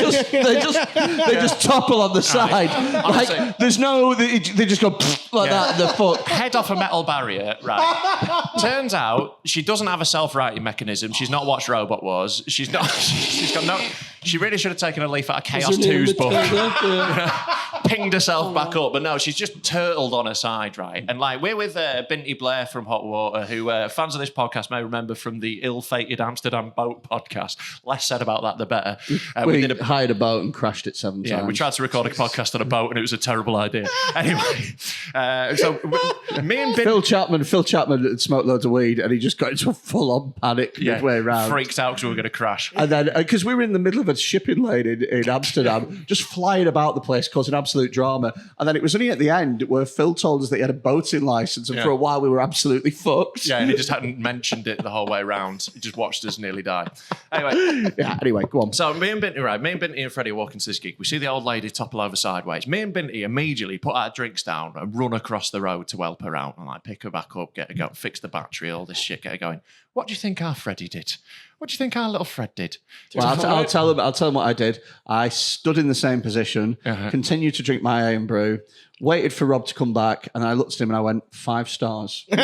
just topple on the side. Honestly. Like there's no, they just go like that. The foot. Head off a metal barrier, right? Turns out she doesn't have a self-righting mechanism. She's not watched Robot Wars. She's got no. She really should have taken a leaf out of Chaos 2's book. Pinged herself back up, but no, she's just turtled on her side, right? And like we're with Binty Blair from Hot Water, who fans of this podcast may remember from the ill-fated Amsterdam boat podcast. Less said about that, the better. We hired a boat and crashed it 7 times. Yeah, we tried to record a podcast on a boat and it was a terrible idea. Anyway, so me and Phil Chapman had smoked loads of weed and he just got into a full-on panic midway around. Freaked out because we were going to crash. And then, because we were in the middle of a shipping lane in Amsterdam, just flying about the place, causing absolute drama. And then it was only at the end where Phil told us that he had a boating license, and for a while we were absolutely fucked. Yeah, and he just hadn't mentioned it the whole way around. He just watched us nearly die. Anyway, go on. So me and Binty and Freddie are walking to this gig. We see the old lady topple over sideways. Me and Binty immediately put our drinks down and run across the road to help her out and like pick her back up, get her going, fix the battery, all this shit, get her going. What do you think our Freddie did? What do you think our little Fred did? Well, I'll tell him what I did. I stood in the same position, continued to drink my own brew, waited for Rob to come back, and I looked at him and I went, 5 stars. It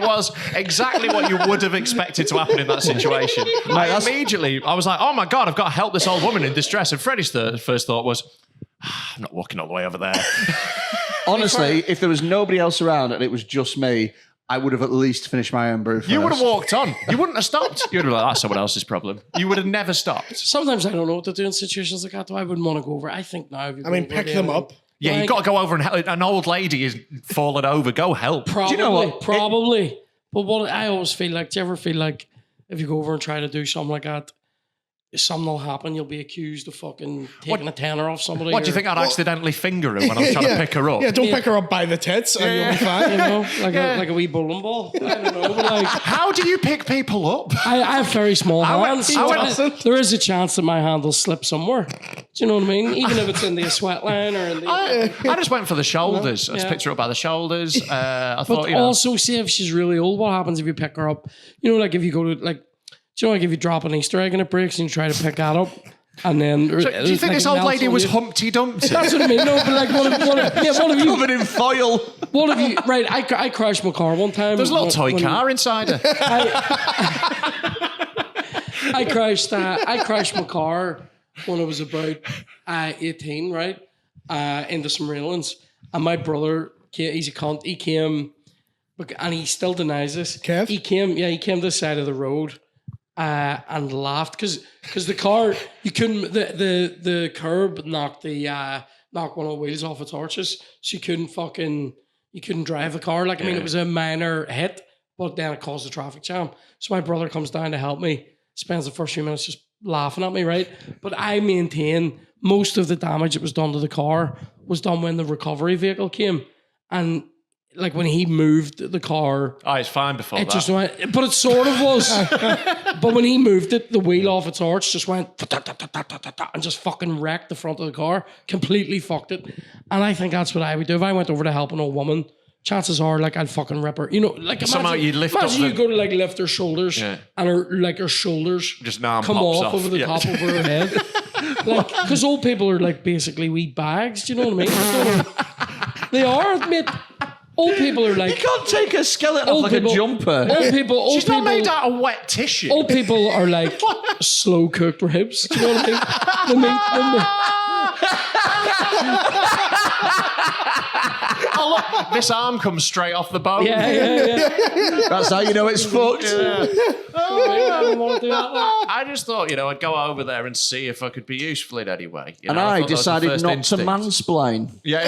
was exactly what you would have expected to happen in that situation. Immediately, I was like, oh my God, I've got to help this old woman in distress. And Freddie's first thought was, I'm not walking all the way over there. Honestly, if there was nobody else around and it was just me, I would have at least finished my own brew first. You would have walked on. You wouldn't have stopped. You would have been like, that's someone else's problem. You would have never stopped. Sometimes I don't know what to do in situations like that, though. I wouldn't want to go over. I think now... pick them up. Yeah, like, you've got to go over and help. An old lady is falling over. Go help. Probably, do you know what? Probably. But what I always feel like, do you ever feel like if you go over and try to do something like that, something will happen, you'll be accused of fucking taking a tenner off somebody. What, do you think I'd accidentally finger her when I was trying to pick her up? Yeah, don't pick her up by the tits and you'll be fine. You know, like a wee bowling ball. I don't know, but like... How do you pick people up? I have very small hands. There is a chance that my hand will slip somewhere. Do you know what I mean? Even if it's in the sweat line or in the... I just went for the shoulders. I just picked her up by the shoulders. I thought, but also, see if she's really old, what happens if you pick her up? You know, like if you go to, like, do you know, like if you drop an Easter egg and it breaks and you try to pick that up, and then... So, do you think this old lady was Humpty Dumpty? That's what I mean. No, but like, what have you... Covered in foil. What have you... Right, I crashed my car one time. There's a little toy car inside her. I crashed my car when I was about 18, right? Into some railings. And my brother, he's a cunt, he came, and he still denies this. Kev? He came to the side of the road and laughed because the car, you couldn't, the curb knocked one of the wheels off its arches, so you couldn't drive the car. Like, I mean, it was a minor hit, but then it caused a traffic jam. So my brother comes down to help me, spends the first few minutes just laughing at me, right? But I maintain most of the damage that was done to the car was done when the recovery vehicle came. And like when he moved the car... Oh, it's fine before that. Just went, but it sort of was. But when he moved it, the wheel off its arch just went and just fucking wrecked the front of the car. Completely fucked it. And I think that's what I would do. If I went over to help an old woman, chances are, like, I'd fucking rip her. You know, like, somehow you lift up you go to, like, lift her shoulders and her shoulders just come off over the top of her head. Like, because old people are, like, basically wee bags. Do you know what I mean? They are, mate. Old people are like... You can't take a skeleton off like a jumper. She's not made out of wet tissue. Old people are like slow-cooked ribs. Do you know what I mean? Oh, look, this arm comes straight off the bone. Yeah. That's how you know it's fucked. I don't want to do that. I just thought, I'd go over there and see if I could be useful in any way. And I I thought that was the decided first not instinct. to mansplain. Yeah.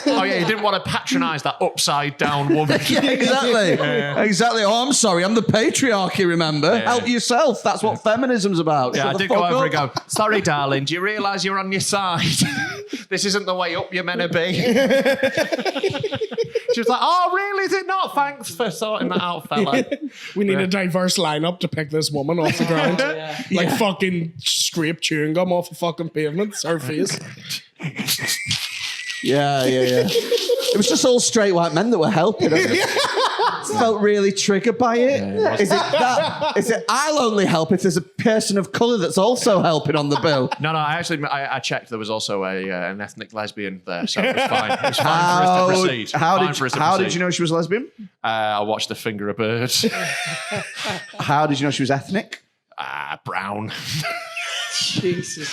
Oh, yeah, you didn't want to patronise that upside down woman. Yeah, exactly. Exactly. Oh, I'm sorry. I'm the patriarchy, remember? Help yourself. That's what feminism's about. Yeah, Shut I the did fuck go over up. and go, sorry, darling, do you realise you're on your side? This isn't the way up you're meant to be. She was like, oh, really? Is it not? Thanks for sorting that out, fella. We need a diverse lineup to pick this woman off the ground. Like fucking scrape chewing gum off the fucking pavement. It's her face. Yeah. It was just all straight white men that were helping. Felt really triggered by it. Is it I'll only help if there's a person of colour that's also helping on the bill? No, I checked. There was also an ethnic lesbian there, so it was fine. It was fine for us to proceed. How did you know she was a lesbian? I watched The Finger of Bird. How did you know she was ethnic? Brown. Jesus.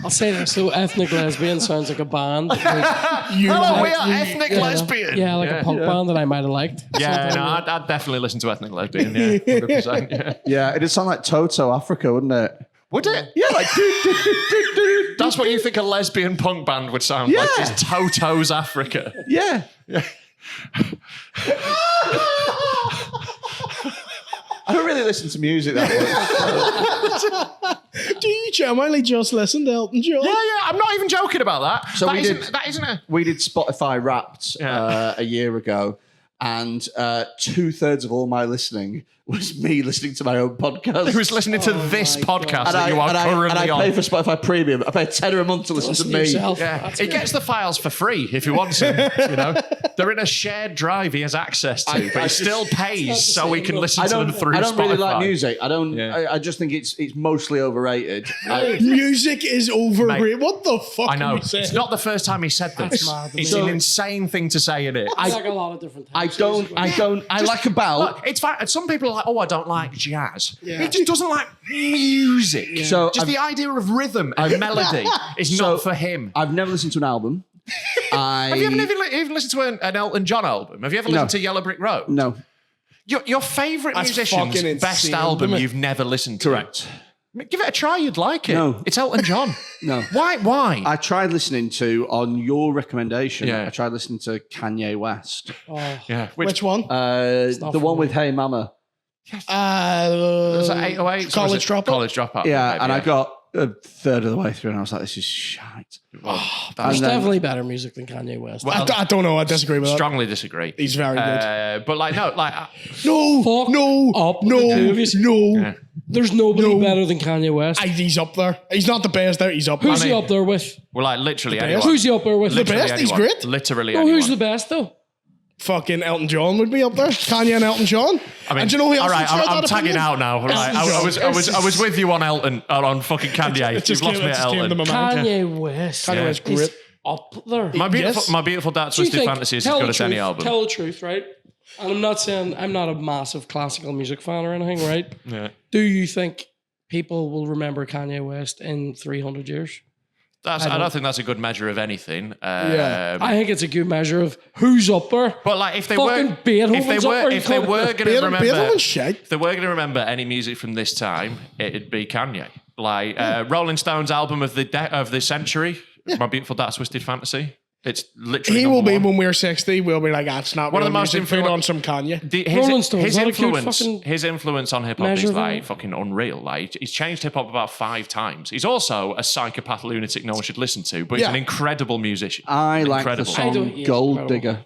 I'll say this. So ethnic lesbian sounds like a band. Hello, we are ethnic lesbian. Yeah, like a punk band that I might have liked. Yeah, no, I'd definitely listen to ethnic lesbian. Yeah, 100%. Yeah. Yeah, it'd sound like Toto Africa, wouldn't it? Would it? Yeah, like That's what you think a lesbian punk band would sound like? Is Toto's Africa? Yeah. I don't really listen to music that much. Do you genuinely just listen to Elton John? Yeah, I'm not even joking about that. So That isn't a... We did Spotify Wrapped a year ago, and 2/3 of all my listening was me listening to my own podcast. He was listening to this podcast that you are currently and I on. pay for Spotify Premium. I pay £10 a month to listen to me. Yourself. Yeah, he gets the files for free if he wants them. They're in a shared drive he has access to, but he still pays so he can listen to them through Spotify. I don't really like music. I don't. I just think it's mostly overrated. Music is overrated. Mate, what the fuck? I know. Are you saying? It's not the first time he said this. mad to It's me. an insane thing to say in it. I like a lot of different I types. like about. Look, it's fine. Some people are like, oh, I don't like jazz. He just doesn't like music. So just the idea of rhythm and melody is not for him. I've never listened to an album. Have you ever listened to an Elton John album? Have you ever listened to Yellow Brick Road? No. Your favourite That's musician's fucking best insane, album isn't it? you've never listened to. Correct. Give it a try, you'd like it. No. It's Elton John. No. Why? I tried listening to, on your recommendation, Yeah. I tried listening to Kanye West. Yeah. Which one? The one with Hey Mama. Was that 808? College Dropout? College Dropout. Yeah, maybe, and I got a third of the way through and I was like, this is shite. Well, There's And then- definitely better music than Kanye West. Well, I don't know. I disagree with that. strongly disagree. He's very good. But No, Fuck no, up no, the movies. no. Yeah. There's nobody No. better than Kanye West. He's up there. He's not the best there. He's up Who's there. he up there with? well, like literally best? anyone. Who's he up there with? The best? He's anyone. great. Literally No, anyone. who's the best though? Fucking Elton John would be up there. Kanye and Elton John. And do you know who else? all right, would share I'm that tagging opinion? out now. Right, I was with you on Elton, on fucking Kanye. It You've just lost came, me it at just came to Elton. my mind. Kanye West. Kanye West's is great. up there. My beautiful dark Do you twisted think- fantasy is as tell good the as any truth, album. Tell the truth, right? And I'm not saying I'm not a massive classical music fan or anything, right? Yeah. Do you think people will remember Kanye West in 300 years? I don't think that's a good measure of anything. Yeah. I think it's a good measure of who's up there. But like, if they Fucking were, Beethoven's if they up were, there, if they you were can't- going to remember, Beethoven's shite. if they were going to remember any music from this time, it'd be Kanye. Like Rolling Stones' album of the century, My Beautiful Dark Twisted Fantasy. It's literally He will be number one. when we're 60. We'll be like, that's not One of real the most music. Put influ- on some Kanye. Rolling Stones, not a cute fucking His influence on hip hop measure is of like it. fucking unreal. Like he's changed hip hop about 5 times. He's also a psychopath lunatic no one should listen to, but he's Yeah. an incredible musician. I like the Incredible. I don't- song yeah, Gold incredible. Digger.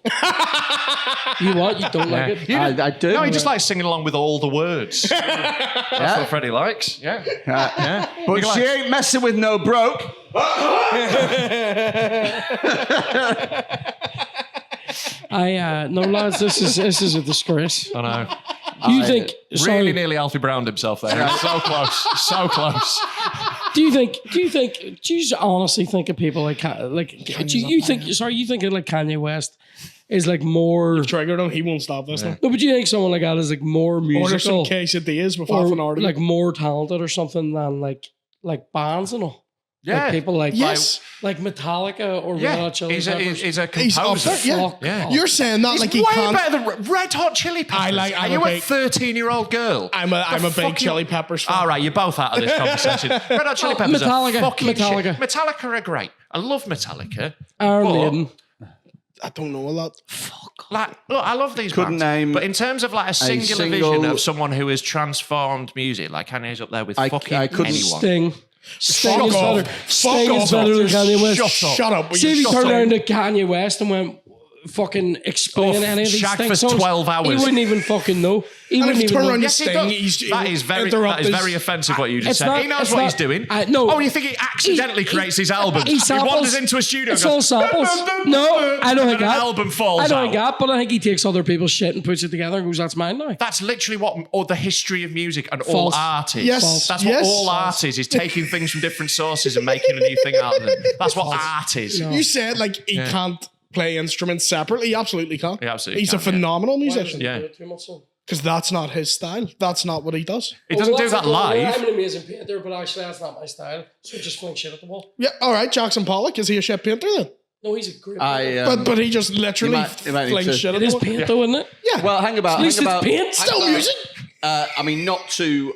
You what? You don't like it? I do. No, he just likes singing along with all the words. That's what Freddie likes. Yeah. But she ain't messing with no broke. No lads, this is a disgrace. I know. You think Really nearly Alfie Browned himself there. So close. So close. do you honestly think of people like you think like Kanye West is like more Triggered him. He won't stop this. no, but you think someone like that is like more Order some musical quesadillas with or half an order. like more talented or something than like bands and all? Yeah. Like people like Yes. like Metallica or Red Yeah, Hot Chili he's Peppers. a He's up composer. there, yeah. Yeah. You're saying that He's like he way can't. better than Red Hot Chili Peppers. I'm Are a you a big- 13-year-old girl? I'm a big fucking- Chili Peppers fan. All right, you're both out of this conversation. Red Hot Chili Peppers Metallica, are fucking Metallica. shit. Metallica are great. I love Metallica. Iron but- Maiden. I don't know a lot. Like, look, I love these Couldn't bands, name but in terms of like a singular single- vision of someone who has transformed music, like Kanye's up there with fucking I couldn't anyone. Sting. Sting is off. better. Fuck Sting is off. better than Kanye West. Shut up. See if he Shut turned up. around to Kanye West and went fucking explain Oh, any of these Shaq Sting for songs. 12 He hours. wouldn't even fucking know. He And if wouldn't you even turn know. around to Yes, he Sting, does. That is very offensive what you just It's said. not- He knows it's what not- he's doing. no. Oh, you think he accidentally creates these albums? He He samples. wanders into a studio It's and all goes, samples. No, I don't think and an that. album falls I don't out. think that, but I think he takes other people's shit and puts it together and goes, "That's mine now." That's literally what all the history of music and all False. art is. Yes, That's yes. what all art is taking things from different sources and making a new thing out of them. That's what art is. You said like he can't play instruments separately. He absolutely can. He absolutely He's can, a phenomenal musician. Yeah. Because that's not his style. That's not what he does. He doesn't do that live. I'm an amazing painter, but actually that's not my style. So just fling shit at the wall. Yeah, all right. Jackson Pollock, is he a shit painter then? No, he's a great painter. But he just literally he might need flings to- shit at It the is wall. paint though, isn't it? Yeah. Well, hang about. At least hang it's about. paint. Still music. I mean, not to.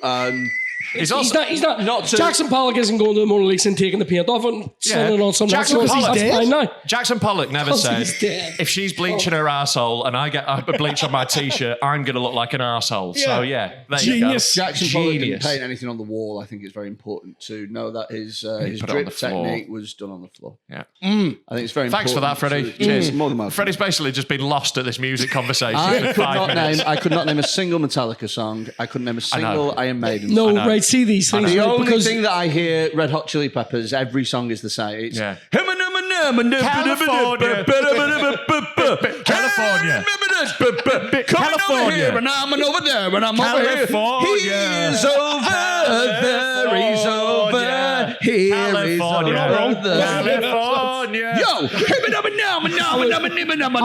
He's He's not. Not to- Jackson Pollock isn't going to the Mona Lisa and taking the paint off and selling it on some Jackson next one. Pollock- That's fine now. Jackson Pollock never Because said, he's dead. if she's bleaching her arsehole and I get a bleach on my t-shirt, I'm going to look like an arsehole. So yeah, there Genius. you go. Jackson Pollock didn't Genius. paint anything on the wall. I think it's very important to know that his put it on drip the floor. technique was done on the floor. Yeah. I think it's very Thanks for that, important. Freddie. Cheers. More than welcome. Freddie's basically just been lost at this music conversation I for could 5 not minutes. name. I could not name a single Metallica song. I couldn't name a single Iron Maiden. No, know. right. See these things. The right, only because thing that I hear Red Hot Chili Peppers, every song is the same. It's Yeah. California. California. Coming over here and I'm over there and I'm over here. California. He's over there. He's over here. He's over there. California. Yo, I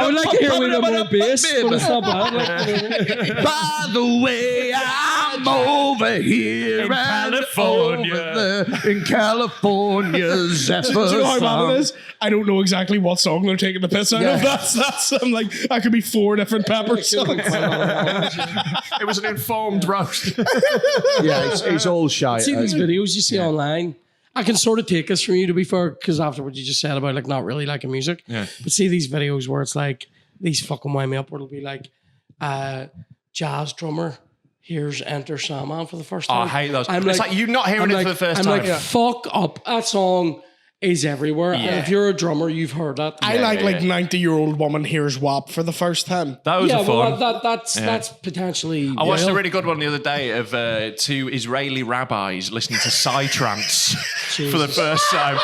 would like to hear with a more bass, but it's not bad. Like, by the way, I'm over here In and California. over there in California. Zephyr Do you know how bad song. it is? I don't know exactly what song they're taking the piss out of. That's I'm like, that could be 4 different Pepper songs. It was an informed roast. Yeah, it's all shy. see these videos you see online. I can sort of take this from you, to be fair, because after what you just said about like not really liking music. Yeah. But see these videos where it's like these fucking wind me up, where it'll be like jazz drummer. Here's Enter Sandman for the first Oh, time. I hate those. I'm It's like you not hearing I'm it for the first I'm time. like, fuck up. That song is everywhere. And Yeah. if you're a drummer, you've heard that. I like 90-year-old woman hears WAP for the first time. Those are fun. That's potentially. I watched real. a really good one the other day of 2 Israeli rabbis listening to psytrance for the first time.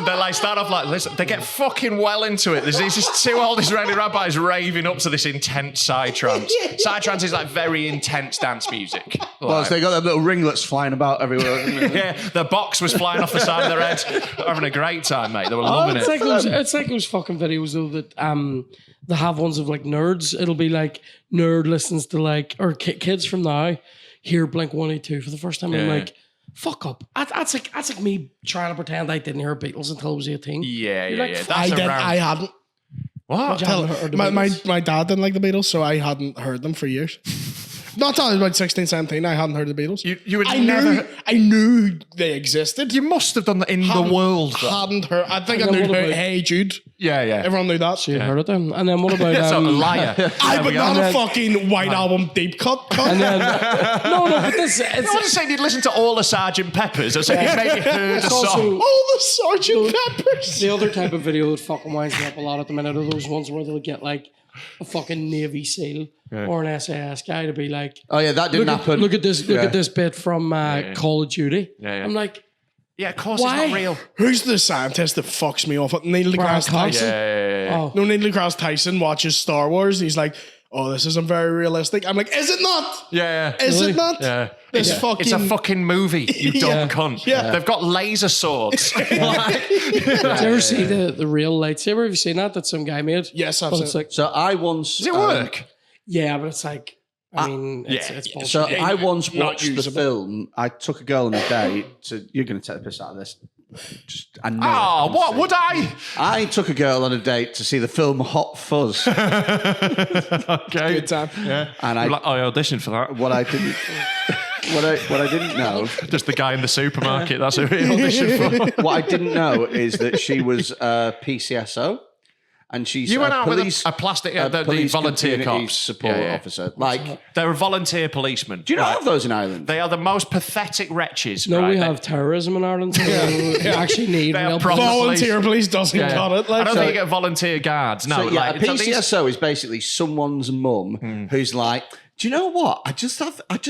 They like start off like, listen, they get fucking well into it. There's these just 2 old Israeli rabbis raving up to this intense psytrance. Psytrance is like very intense dance music. Well, Like, so they got their little ringlets flying about everywhere. yeah, the box was flying off the side of their head, having a great time, mate. They were loving It's it. like those fucking videos though that they have ones of like nerds. It'll be like nerd listens to like or kids from now hear Blink-182 for the first time. And I'm Yeah. like, fuck up. That's like me trying to pretend I didn't hear Beatles until I was 18. Yeah, You're yeah, like, yeah. fuck. That's I did. around. I hadn't. What? You haven't heard the My Beatles? dad didn't like the Beatles, so I hadn't heard them for years. Not until I was about 16, 17, I hadn't heard the Beatles. You would I never. knew they existed. You must have done that in the world. Though. Hadn't heard. I think I And then knew what about- Hey Jude. Yeah, yeah. Everyone knew that. So you heard it then. And then what about So, a liar. I There we but go. not a fucking White Album deep cut. and then no, but this I wasn't saying you'd listen to all the Sgt. Peppers. I said you maybe heard a it's song. also All the Sergeant Peppers. the other type of video that fucking winds me up a lot at the minute are those ones where they'll get like a fucking Navy SEAL or an SAS guy to be like, Oh yeah, that didn't happen. look at this bit from Call of Duty. Yeah, yeah. I'm like, Yeah, of course Why? it's not real. Who's the scientist that fucks me off? Neil Brian deGrasse Cox? Tyson. oh, No, Neil deGrasse Tyson watches Star Wars and he's like, oh, this isn't very realistic. I'm like, is it not? Yeah, yeah. Is Really? it not? Yeah. This fucking... It's a fucking movie, you dumb Yeah. cunt. Yeah. They've got laser swords. did you ever see the real lightsaber? Have you seen that some guy made? Yes, I've But seen it's it. like, So I once Does it work? yeah, but it's like I mean, it's bullshit. So I once Not watched the usable. film. I took a girl on a date to. You're going to take the piss out of this. I know. Oh, what would I? I took a girl on a date to see the film Hot Fuzz, Okay. Good time. Yeah. and I auditioned for that. what I didn't what I didn't know Just the guy in the supermarket. That's who he auditioned for. what I didn't know is that she was a PCSO. And she's You went a out police, with a plastic, the police volunteer community cops. support Yeah, yeah. officer. Like, They're a volunteer policeman. do you not Right. have those in Ireland? They are the most pathetic wretches. No, right? we have terrorism in Ireland. So we actually need They are real proper- Volunteer police doesn't Yeah. got it. Like, I don't so- think you get volunteer guards. No, So, yeah, like, a so these- PCSO is basically someone's mum who's like, do you know what? I just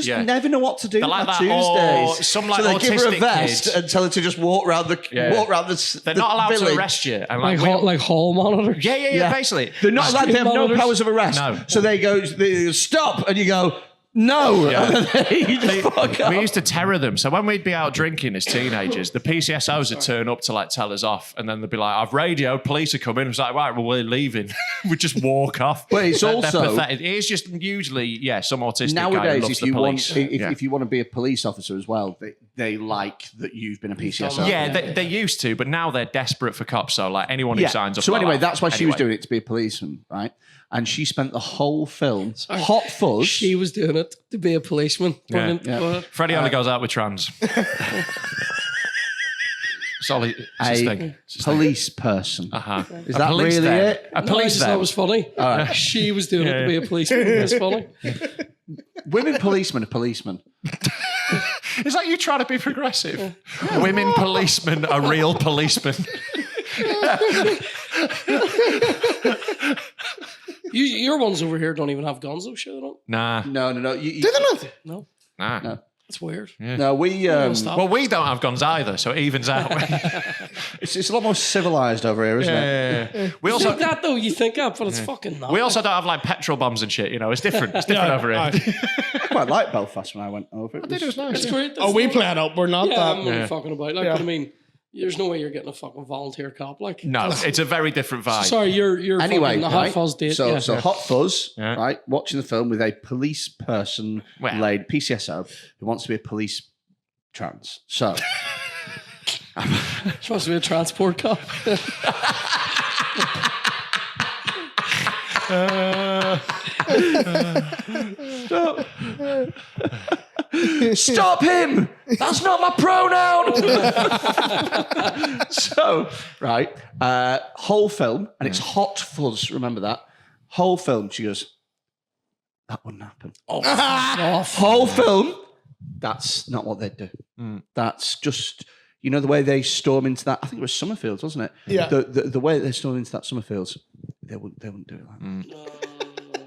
Yeah. never know what to do They're on like my that, or Tuesdays. some, like, so they give her a autistic vest kids. and tell her to just walk around the Yeah. the They're not allowed village. to arrest you. And like we- hall monitors. yeah, basically. They're not allowed. They have no monitors. powers of arrest. No. So they go stop, and you go no. Yeah. And then they just fuck We off. used to terror them. So when we'd be out drinking as teenagers, the PCSOs would turn up to like tell us off, and then they'd be like, "I've radioed, police are coming." It was like, "Right, well, we're leaving." We just walk off. But it's They're also- pathetic. It is just usually some autistic guy who Nowadays, loves if the you police. want, if you want to be a police officer as well, they like that you've been a PCSO. yeah, they used to, but now they're desperate for cops. So like anyone who signs up. So like anyway, that. that's why she was Anyway. doing it, to be a policeman, right? And she spent the whole film Hot Fuzz. She was doing it to be a policeman. Brilliant. Yeah. Go ahead. Freddie only goes out with trans. Solid. It's his a thing. It's his thing. police person. Uh-huh. Is A that police really them. it? A No, I police just thought it them. was funny. She was doing it to be a policeman. It's funny. Women policemen are policemen. Is that you trying to be progressive? Women policemen are real policemen. Your ones over here don't even have guns, though, sure they don't. Nah. No. Did they not? No, Nah. No. that's weird. No, we. Stop. Well, we don't have guns either, so it evens out. It's a lot more civilized over here, isn't it? Yeah. We You also think that though? You think that, but it's fucking not. we also don't have like petrol bombs and shit. You know, it's different. It's different over here. I quite liked Belfast when I went over. It was It's great. Oh, we play it up. We're not Yeah, I'm that. only fucking about. Like, but I mean, there's no way you're getting a fucking volunteer cop. Like, No, it's a very different vibe. sorry, you're Anyway, fucking the right? Hot Fuzz date. So, yeah. so Hot Fuzz, Yeah. right? Watching the film with a police person, Well. laid PCSO, who wants to be a police trans. So, supposed to be a transport cop. stop him! That's not my pronoun. So, right, whole film, and it's Hot Fuzz. Remember that whole film. She goes, "That wouldn't happen." Off. Whole film. That's not what they'd do. That's just, you know, the way they storm into that. I think it was Summerfields, wasn't it? Yeah. The way they storm into that Summerfields, they wouldn't do it like that.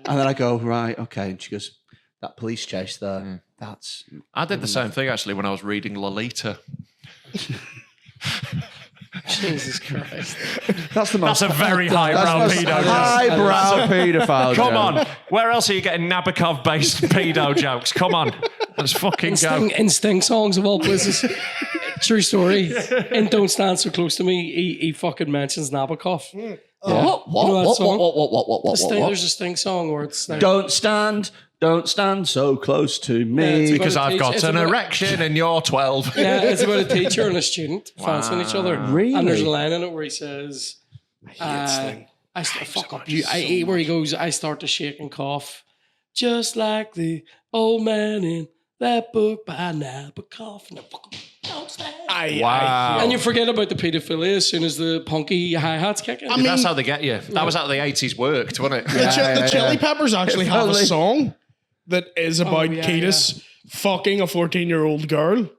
And then I go, right, okay. And she goes, that police chase there. That's. I did the same thing actually when I was reading Lolita. Jesus Christ. That's the most. That's a very highbrow that's pedo joke. highbrow paedophile. Come joke. on, where else are you getting Nabokov-based pedo jokes? Come on, let's fucking go. In Sting songs of all places. True story. And Don't Stand So Close to Me, he fucking mentions Nabokov. What? You know that What? song? What? There's a Sting song where it's like, Don't stand so close to me. it's Because about a I've got it's an about- erection and you're 12. Yeah, it's about a teacher and a student fancying each other. Really? And there's a line in it where he says, where he goes, I start to shake and cough, just like the old man in that book by Nabokov. And I fucking don't stand. Wow. And you forget about the paedophilia as soon as the punky hi-hats kick in. I mean, That's how they get you. That was how the 80s worked, wasn't it? the Chili Peppers actually have a Totally. song that is about yeah, Kiedis fucking a 14-year-old girl,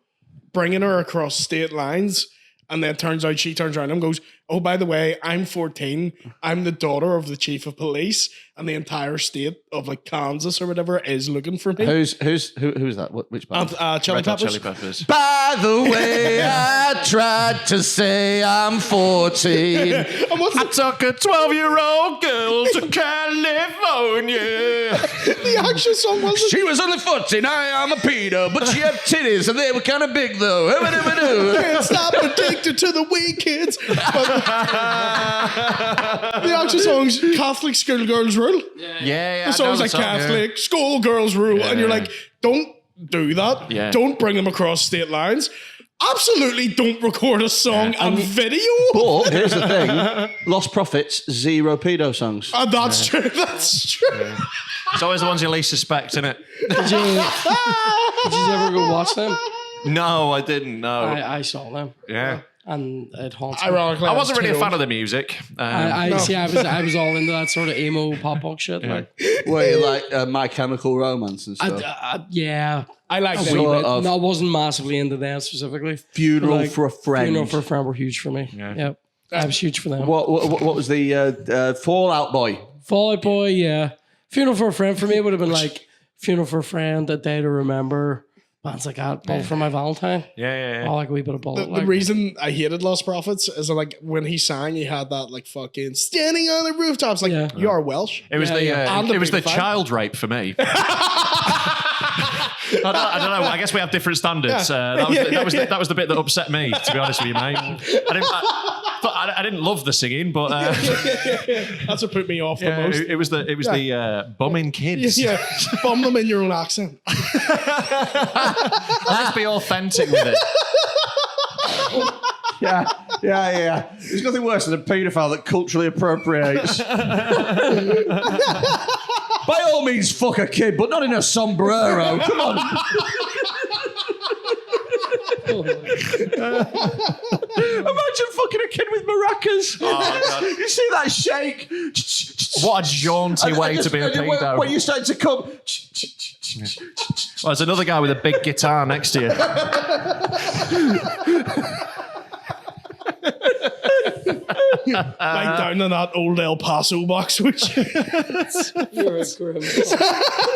bringing her across state lines, and then it turns out she turns around and goes, "Oh, by the way, I'm 14. I'm the daughter of the chief of police, and the entire state of like Kansas or whatever is looking for me." Who's that? Which band? Chili Red Hot Peppers. Chili Peppers. By the way, I tried to say I'm 14. And what's I took a 12-year-old girl to California. the actual song? Was it? She was only 14. I am a pedo, but she had titties and they were kind of big though. Can't stop addicted to the weed kids. But The actual song's Catholic Schoolgirls Rule. Yeah. The song's like Catholic Schoolgirls Rule. And you're like, don't do that. Yeah. Don't bring them across state lines. Absolutely don't record a song and video. But here's the thing: Lost Profits, 0 pedo songs. That's true. That's true. It's always the ones you least suspect, isn't it? Did you ever go watch them? No, I didn't. No. I saw them. Yeah. And it haunts me. Ironically, I wasn't really a fan of the music. I was all into that sort of emo pop punk shit. Like, Where you like My Chemical Romance and stuff. yeah, I like a them. wee bit. of- No, I wasn't massively into them specifically. Funeral But, for a Friend. Funeral for a Friend were huge for me. Yeah, I was huge for them. What was the Fallout Boy? Fall Out Boy, yeah. Funeral for a Friend for me would have been like Funeral for a Friend, A Day to Remember. Bands like that. Bullet for My Valentine. Yeah. I like a wee bit of Bullet. The reason I hated Lost Prophets is that, like, when he sang, he had that like fucking standing on the rooftops. Like, you are Welsh. It was Yeah, the yeah. And it was the big fan. child rape for me. I don't know. I guess we have different standards. That was the bit that upset me, to be honest with you, mate. I didn't love the singing, but That's what put me off the most. it was the bumming kids. Yeah, bomb them in your own accent. Let's be authentic with it. Yeah. There's nothing worse than a paedophile that culturally appropriates. By all means, fuck a kid, but not in a sombrero. Come on. Imagine fucking a kid with maracas. You see that shake? What a jaunty way to be a pedo. When you start to come. Well, there's another guy with a big guitar next to you. Like down in that old El Paso box, which You're a grim.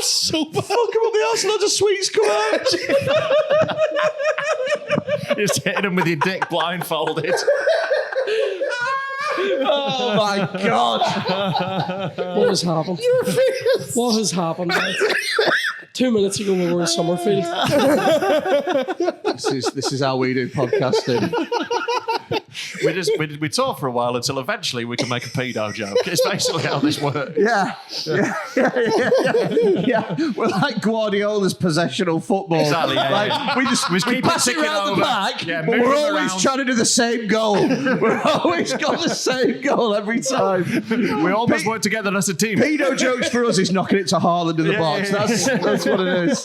so bad. Fuck him up the arse, loads of sweets come out. You're just hitting him with your dick blindfolded. Oh my God. What has happened? What has happened? 2 minutes ago we were in Summerfield. This is how we do podcasting. We talk for a while until eventually we can make a pedo joke. It's basically how this works. Yeah. We're like Guardiola's possessional football. Exactly, yeah, Like, yeah. we keep pass it it ticking around the over. back, Yeah, but move we're it always around. trying to do the same goal. We're always got the same goal every time. We almost work together as a team. Pedo jokes for us is knocking it to Haaland in the box. yeah. That's what it is.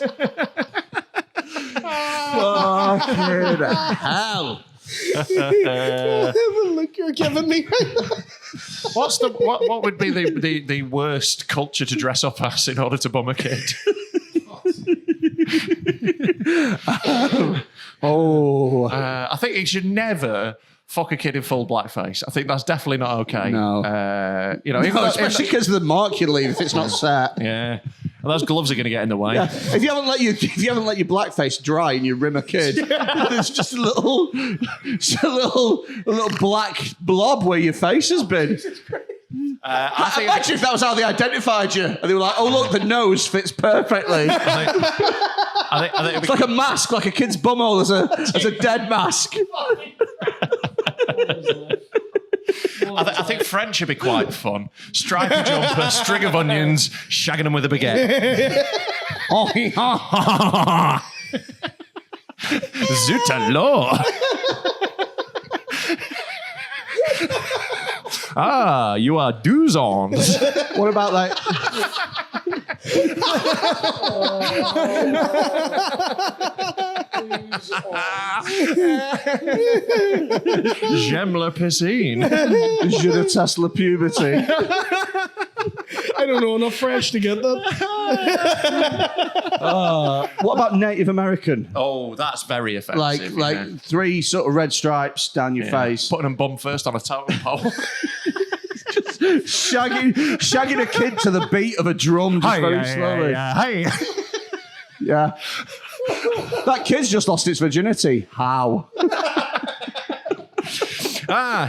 Fucking hell. The look you're giving me. What would be the worst culture to dress up as in order to bum a kid? I think you should never fuck a kid in full blackface. I think that's definitely not okay. No. Especially because of the mark you leave if it's not set. Yeah. Well, those gloves are going to get in the way. Yeah. If you haven't let your blackface dry and you rim a kid, there's just a little black blob where your face has been. Imagine if that was how they identified you, and they were like, "Oh look, the nose fits perfectly." I think It's like a mask, like a kid's bumhole as a dead mask. I think French would be quite fun. Stripy jumper, string of onions, shagging them with a baguette. Zut alors! Ah, you are douze-ons. What about like? J'aime la piscine. Je déteste la puberty. I don't know enough French to get that. What about Native American? Oh, that's very offensive. Like 3 sort of red stripes down your face. Putting them bum first on a totem pole. shagging a kid to the beat of a drum just very slowly. Hey. Yeah. That kid's just lost its virginity. How?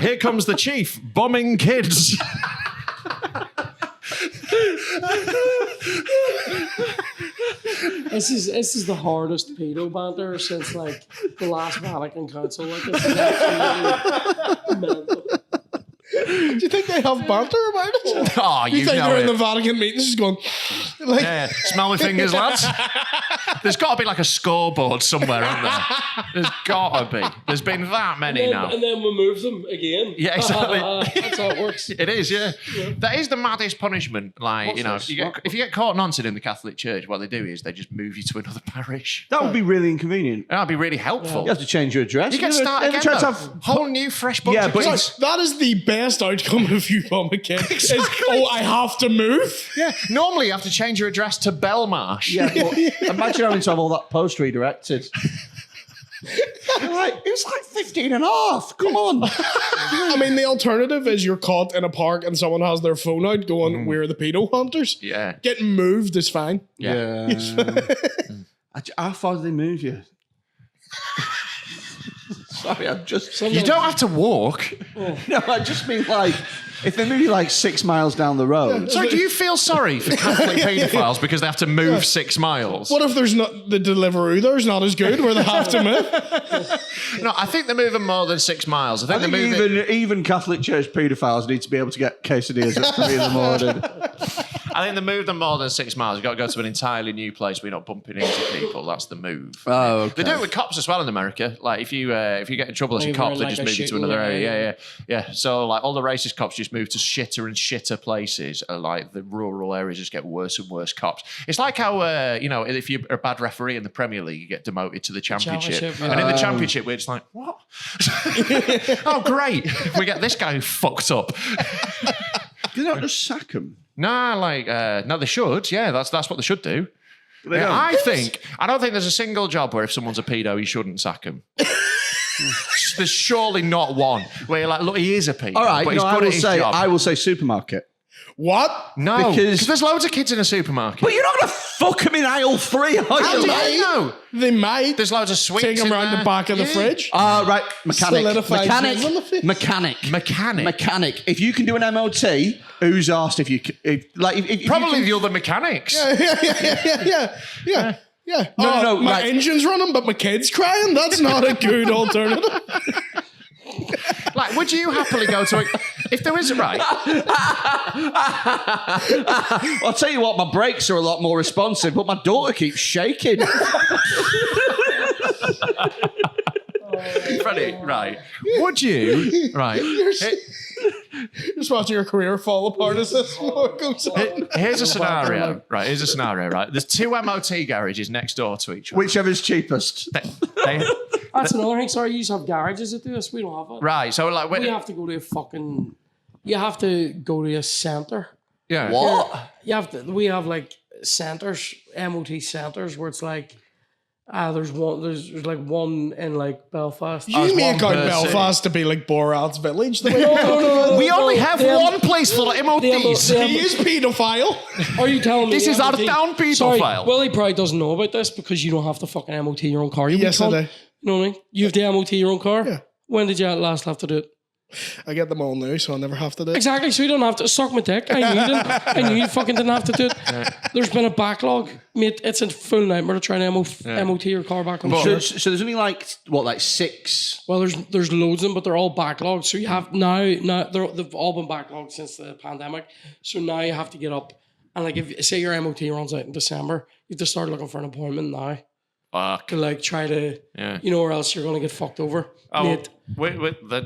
Here comes the chief, bombing kids. This is the hardest pedo banter since like the last Vatican Council. Like this is absolutely mental. Do you think they have banter about it? Oh, You you think know they're in it. the Vatican meetings just going, like, Yeah, smell my fingers, lads. There's got to be like a scoreboard somewhere, isn't there? There's got to be. There's been that many now. And then we move them again. Yeah, exactly. That's how it works. It is, yeah. That is the maddest punishment. Like, What's you know, this? if you get caught nonsense in the Catholic Church, what they do is they just move you to another parish. That would be really inconvenient. That'd be really helpful. You have to change your address. You can ever- start ever again, tried to though. have- Whole new, fresh bunch Yeah, of but kids. that is the best outcome if you become a kid. Is, oh, I have to move? Yeah, normally you have to change your address to Belmarsh. Yeah, well, imagine having to have all that post redirected. Like, it was like 15 and a half. Come on. I mean, the alternative is you're caught in a park and someone has their phone out going, we're the pedo hunters. Yeah. Getting moved is fine. Yeah. How far do they move you? Sorry, I'm just... You don't have to walk. No, I just mean like... If they move you like 6 miles down the road... So do you feel sorry for Catholic paedophiles because they have to move 6 miles? What if there's not the Deliveroo there's not as good where they have to move? No, I think they're moving more than 6 miles. I I think think they're moving... even Catholic Church paedophiles need to be able to get quesadillas at 3 in the morning. I think they moved them more than 6 miles. You've got to go to an entirely new place where you're not bumping into people. That's the move. Oh, okay. They do it with cops as well in America. Like, if you get in trouble as a Over cop, in, they like, just a move you to shooting another area, area. Yeah. So, like, all the racist cops just move to shitter and shitter places. Like, the rural areas just get worse and worse cops. It's like how, if you're a bad referee in the Premier League, you get demoted to the Championship. Championship, And in the Championship, we're just like, what? Oh, great. We get this guy who fucked up. Do they not just sack them? Nah, no, they should. Yeah, that's what they should do. They Yeah, don't. I don't think there's a single job where if someone's a pedo, you shouldn't sack him. There's surely not one where you're like, look, he is a pedo, All right, but he's good at his job. I will say supermarket. What? No, because- because there's loads of kids in a supermarket. But you're not going to fuck them in aisle 3, are How you? do mate? you know? They might There's loads of sweets take them in around there. the back of the Yeah. fridge. Right, mechanic. Solidified jizz on the face. Mechanic. If you can do an MOT, who's asked if you if Probably you the other mechanics. Yeah. No, my right. engine's running, but my kid's crying. That's not a good alternative. Like, would you happily go to if there is a right? I'll tell you what, my brakes are a lot more responsive, but my daughter keeps shaking. Freddie, right? Would you? Right. Just watching your career fall apart as this goes on. Here's a scenario. Right. Here's a scenario. Right. There's 2 MOT garages next door to each other. Whichever's cheapest. That's another thing. Sorry, you just have garages that do this. We don't have it. Right. So like, We have to go to a fucking... You have to go to a centre. yeah. What? You have to... We have like centres, MOT centres, where it's like... there's like one in like Belfast. You make out per Belfast to be like Borat's village. The way No, We only have the one place for the MOTs. he is paedophile. Are you telling me This is our town Sorry, paedophile. Willie probably doesn't know about this because you don't have to fucking MOT your own car. You Yes, I cunt. do. You know what I mean? You have to MOT your own car? Yeah. When did you last have to do it? I get them all now, so I never have to do it. Exactly, so you don't have to suck my dick. I knew you fucking didn't have to do it. There's been a backlog. Mate, it's a full nightmare to try and MOT your car back on the So, street. so there's only like 6? Well, there's loads of them, but they're all backlogged. So you have now they've all been backlogged since the pandemic. So now you have to get up and like if say your MOT runs out in December, you have to start looking for an appointment now Fuck. to like try to or else you're gonna get fucked over. Oh, Mate.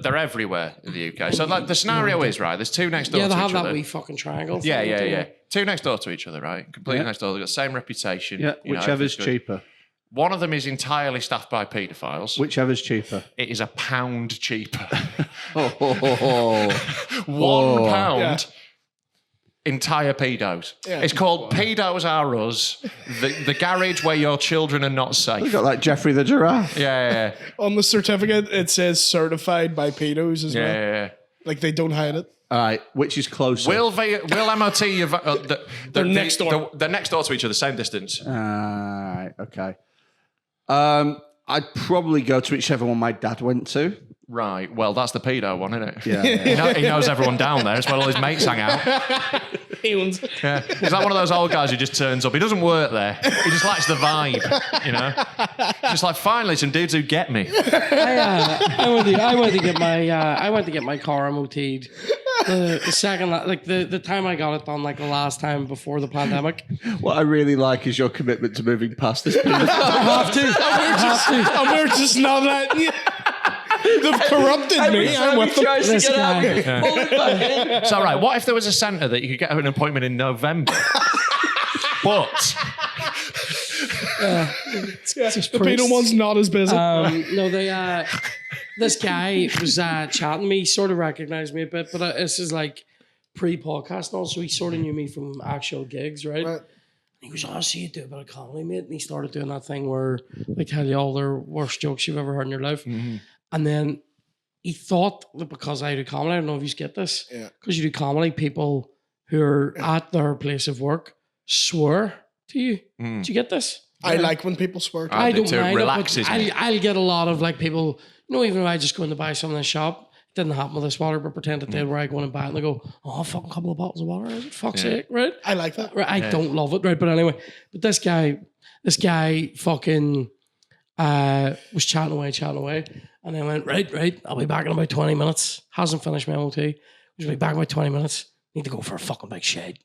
they're everywhere in the UK. So like the scenario is right. There's 2 next door Yeah, to they each have that other. wee fucking triangle. Yeah, thing, yeah, don't yeah. they? 2 next door to each other, right? Completely next door. They've got the same reputation. Yeah, you know, whichever's everything's good. cheaper. One of them is entirely staffed by paedophiles. Whichever's cheaper. It is £1 cheaper. Oh. £1. Yeah. Entire pedos. Yeah. It's called Pedos Are Us, the garage where your children are not You safe. got like Geoffrey the giraffe. Yeah. On the certificate, it says certified by pedos as well. Yeah. Like they don't hide it. All right, which is closer? Will MOT your They're next door. They're next door to each other, same distance. Right, okay. I'd probably go to whichever one my dad went to. Right. Well, that's the pedo one, isn't it? Yeah. He knows everyone down there. It's where all his mates hang out. He owns it. Yeah. He's like one of those old guys who just turns up. He doesn't work there. He just likes the vibe, you know? Just like, finally, some dudes who get me. I went to get my car MOT'd. The second, like the time I got it done, like the last time before the pandemic. What I really like is your commitment to moving past this. I have to. And we're just not letting you. They've corrupted me. I'm with them. This guy. So, right, what if there was a centre that you could get an appointment in November? But The penal one's not as busy. No, this guy was chatting to me. He sort of recognized me a bit, but this is like pre-podcast and all, so he sort of knew me from actual gigs, right? He goes, I see you do a bit of comedy, mate. And he started doing that thing where they tell you all their worst jokes you've ever heard in your life. Mm-hmm. And then he thought that because I do comedy, I don't know if you get this, because you do comedy, people who are at their place of work swear to you. Do you get this? I like when people swear. I don't mind relaxes it, me. but I'll get a lot of like people, even if I just go in to buy something in the shop, it didn't happen with this water, but pretend it did, where I go in and buy it and they go, oh, a fucking couple of bottles of water, is it? Fuck's sake, right? I like that. Right, I don't love it, right? But anyway, but this guy fucking was chatting away. And I went, right, I'll be back in about 20 minutes. Hasn't finished my MOT. He's be back in about 20 minutes. Need to go for a fucking big shade.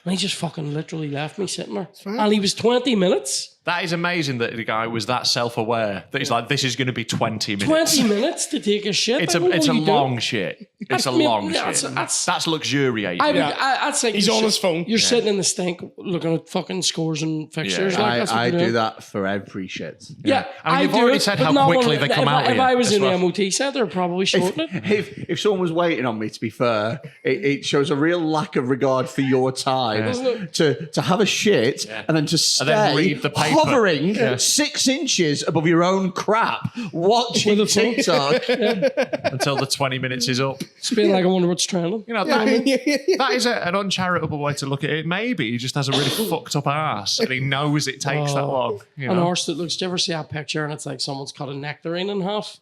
And he just fucking literally left me sitting there. And he was 20 minutes. that is amazing that the guy was that self-aware that he's like, this is going to be 20 minutes. 20 minutes to take a shit? It's a long shit. It's a long shit. That's luxuriating. I'd say He's on his phone. You're sitting in the stink looking at fucking scores and fixtures. Yeah. Like, that's what I you're do doing. that for every shit. Yeah, I mean, you've already said how quickly they come out If here I was as in well. the MOT centre, I'd probably shorten it. If someone was waiting on me, to be fair, it shows a real lack of regard for your time to have a shit and then to stay then read the paper. hovering 6 inches above your own crap, watching TikTok. Until the 20 minutes is up. It's been like, I wonder what's trending. You know, that is an uncharitable way to look at it. Maybe he just has a really fucked up ass and he knows it takes that long. You An know? horse that looks, do you ever see that picture and it's like someone's cut a nectarine in half?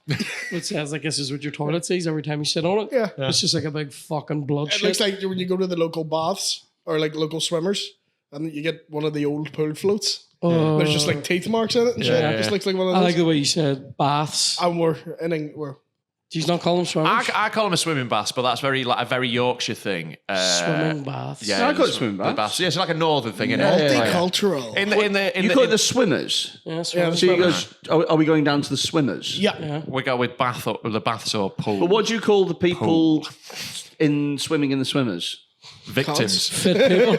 It says, like, this is what your toilet sees every time you sit on it. Yeah. It's just like a big fucking blood It shit. looks like when you go to the local baths or like local swimmers and you get one of the old pool floats. There's just like teeth marks in it and shit. It just looks like one of I those. like the way you said baths. And we're Do you not call them swimmers? I call them a swimming bath, but that's very like a very Yorkshire thing. Swimming baths. Yeah, I call it swimming baths. Yeah, it's like a northern thing, isn't it? multicultural. You call it the swimmers. Yeah, swimmers. So you guys, are we going down to the swimmers? Yeah. We go with the baths or pool. But what do you call the people in swimming in the swimmers? Victims. Fit people.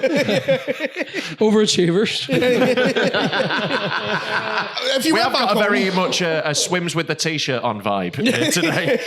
Overachievers. If you We went have back got a home, very much a swims with the t-shirt on vibe today.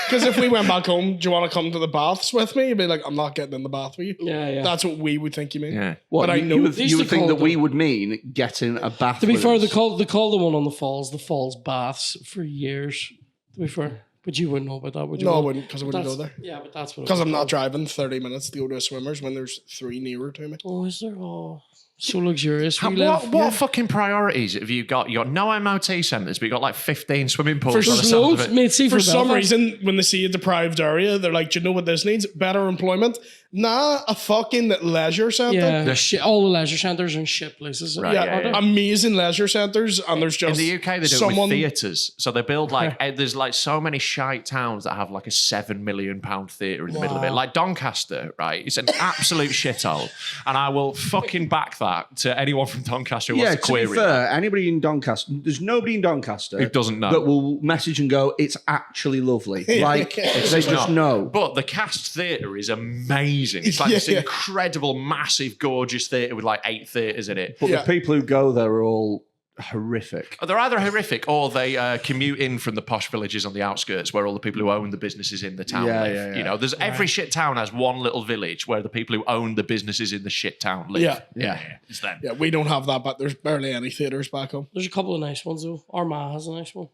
because if we went back home, do you want to come to the baths with me? You'd be like, I'm not getting in the bath with you. Yeah. That's what we would think you mean. Yeah. What, But I know you would, they used you to would think call that them- we would mean getting a bath. To be with fair, us. they call the one on the falls baths for years. To be fair. But you wouldn't know about that, would you? No, I wouldn't, because I wouldn't go That's- there. Yeah, but that's what. Because I'm not driving 30 minutes to go to a swimmer's when there's 3 nearer to me. Oh, is there? Oh, so luxurious. We live. What fucking priorities have you got? You got no MOT centres, but you got like 15 swimming pools. For by the There's sound of loads, it. mate. See, For some Belfast- reason, when they see a deprived area, they're like, do you know what this needs? Better employment? Nah, a fucking leisure centre. Yeah, all the leisure centres are in shit places. Right, Yeah, yeah, yeah. amazing leisure centres, and there's In just the UK, they do it someone. with theatres. So they build like, there's like so many shite towns that have like a £7 million theatre in the middle of it. Like Doncaster, right? It's an absolute shithole. And I will fucking back that to anyone from Doncaster who Yeah, wants to to be query fair, anybody in Doncaster, there's nobody in Doncaster Who doesn't know. that will message and go, it's actually lovely. Like, they just know. But the Cast Theatre is amazing. It's like this incredible, massive, gorgeous theatre with like 8 theatres in it. But the people who go there are all horrific. They're either horrific or they commute in from the posh villages on the outskirts where all the people who own the businesses in the town live. yeah. You know, there's every shit town has one little village where the people who own the businesses in the shit town live. Yeah. It's them. Yeah, we don't have that, but there's barely any theatres back home. There's a couple of nice ones though. Armagh has a nice one.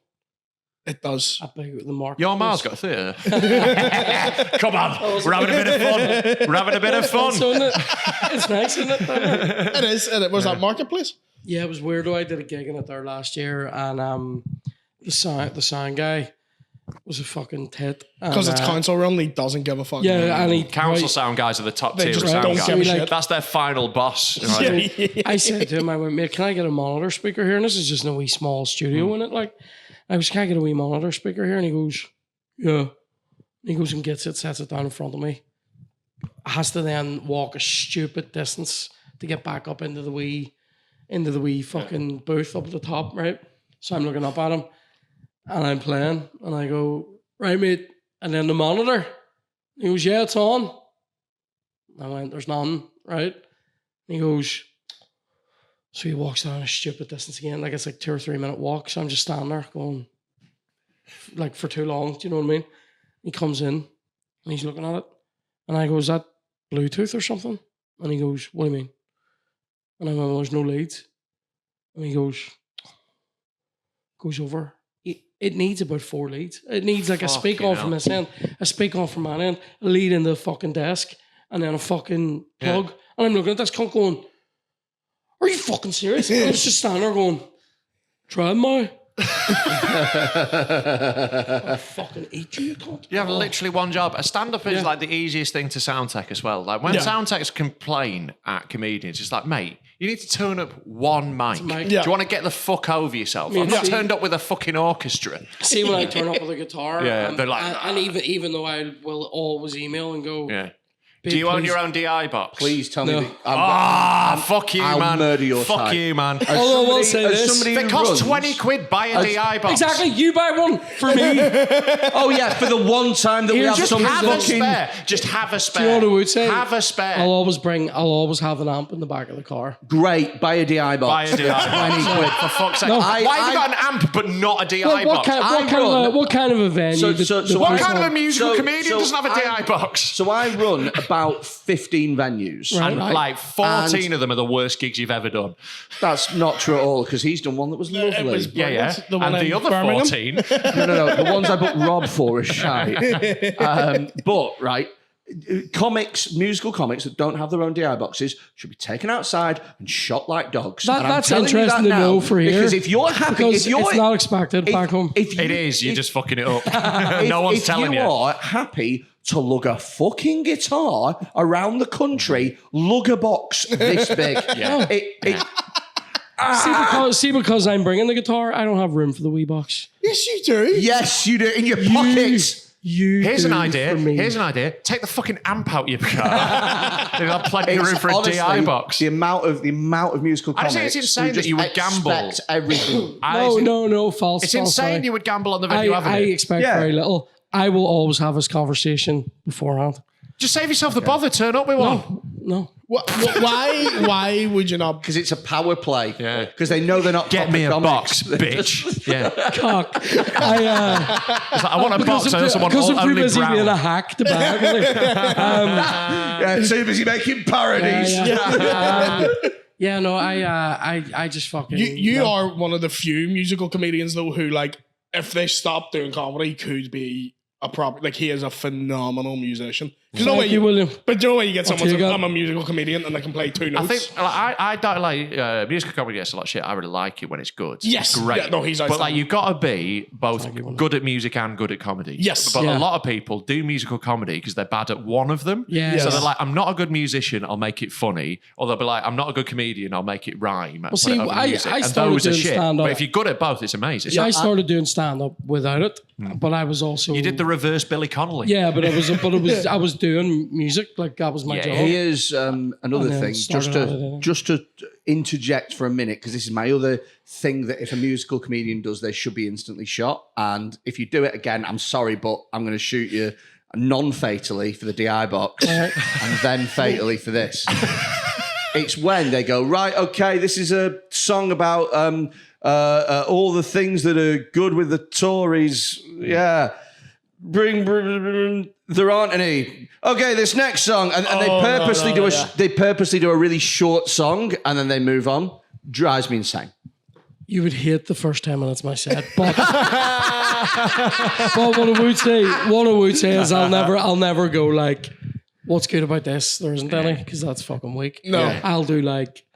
It does. Up by the market. Your Mar's got a theatre. Come on, we're having a bit of fun. We're having a bit of fun. So, isn't it? It's nice, isn't it? It is. It was that marketplace. Yeah, it was weird. I did a gig in it there last year, and the sound guy, was a fucking tit. Because it's And, council run, he doesn't give a fuck. yeah, and he Council sound guys are the top They tier of just sound don't guys. give a shit. That's their final boss. I said to him, I went, mate, can I get a monitor speaker here? And this is just in a wee small studio in it. Like, I was, can I get a wee monitor speaker here? And he goes, yeah. He goes and gets it, sets it down in front of me. Has to then walk a stupid distance to get back up into the wee fucking booth up at the top, right? So I'm looking up at him and I'm playing and I go, right, mate. And then the monitor, he goes, yeah, it's on. I went, there's none, right? And he goes, so he walks down a stupid distance again, like it's like 2 or 3 minute walk. So I'm just standing there going, like for too long, do you know what I mean? He comes in and he's looking at it. And I go, is that Bluetooth or something? And he goes, what do you mean? And I went, well, there's no leads. And he goes over. It needs about 4 leads. It needs like a speak on from this end, a speak on from that end, a lead in the fucking desk, and then a fucking plug. Yeah. And I'm looking at this cunt going, are you fucking serious? And I was just standing there going, try my. I'll fucking eat you cunt. You have literally one job. A stand-up is like the easiest thing to sound tech as well. Like when sound techs complain at comedians, it's like, mate, you need to turn up one mic. Do you want to get the fuck over yourself? I'm not turned up with a fucking orchestra. See, when I turn up with a guitar, they're like, and even though I will always email and go, do you own your own DI box? Please tell me. Fuck you, I'll man. murder your Fuck type. you, man. Although I will say this. If it costs 20 quid, buy a DI box. Exactly, you buy one for me. Oh, yeah, for the one time that we have just some have a fucking... spare. Just have a spare. Do you know what I would say? Have a spare. I'll always have an amp in the back of the car. Great, buy a DI box. Buy a DI box. 20 quid, for fuck's sake. No, Why have you got an amp but not a DI box? What kind of a venue? What kind of a musical comedian doesn't have a DI box? So I run about 15 venues. Right, and like 14 of them are the worst gigs you've ever done. That's not true at all, because he's done one that was lovely. And the other 14. No. The ones I booked Rob for are shite. But, right, musical comics that don't have their own DI boxes should be taken outside and shot like dogs. That's interesting to know for here. Because if you're happy... Because it's not expected back home. It is, you're just fucking it up. No one's telling you. If you are happy to lug a fucking guitar around the country, lug a box this big. Because I'm bringing the guitar, I don't have room for the wee box. Yes, you do. Yes, you do. In your pockets. Here's an idea. Take the fucking amp out your car. There'll have plenty of room for a DI box. The amount of musical comics. I think it's insane that you would gamble. Everything. No, false. It's insane you would gamble on the venue avenue. I expect very little. I will always have this conversation beforehand. Just save yourself the bother. Turn up with one. No. Why would you not? Because it's a power play. Yeah. Because they know they're not. Get me a comics. box, bitch. Yeah. Cock. I want a box. I also want because I'm too only busy brown. being a hack to buy. Too busy making parodies. I just fucking. You are one of the few musical comedians though who, like, if they stop doing comedy, could be a proper, like, he is a phenomenal musician. Thank you, William. But you know when you get someone you who's go. I'm a musical comedian and they can play 2 notes. I think I don't like musical comedy gets a lot of shit. I really like it when it's good. Yes. It's great. Yeah, no, he's but like outstanding. you've got to be both good at music and good at comedy. Yes. But a lot of people do musical comedy because they're bad at one of them. Yeah. So they're like, I'm not a good musician, I'll make it funny. Or they'll be like, I'm not a good comedian, I'll make it rhyme. Well, see, I and started those are doing shit. stand-up. But if you're good at both, it's amazing. I started doing stand-up without it, but I was also. You did the reverse Billy Connolly. Yeah, but I was doing music, like that was my job. Here's another thing, just to interject for a minute, because this is my other thing that if a musical comedian does, they should be instantly shot. And if you do it again, I'm sorry, but I'm going to shoot you non-fatally for the DI box and then fatally for this. It's when they go, right, okay, this is a song about all the things that are good with the Tories. Yeah. Bring there aren't any. Okay, this next song, and they purposely do a really short song, and then they move on. Drives me insane. You would hate the first 10 minutes of my set, but what I would say is I'll never go like, what's good about this? There isn't any, because that's fucking weak. No. I'll do like,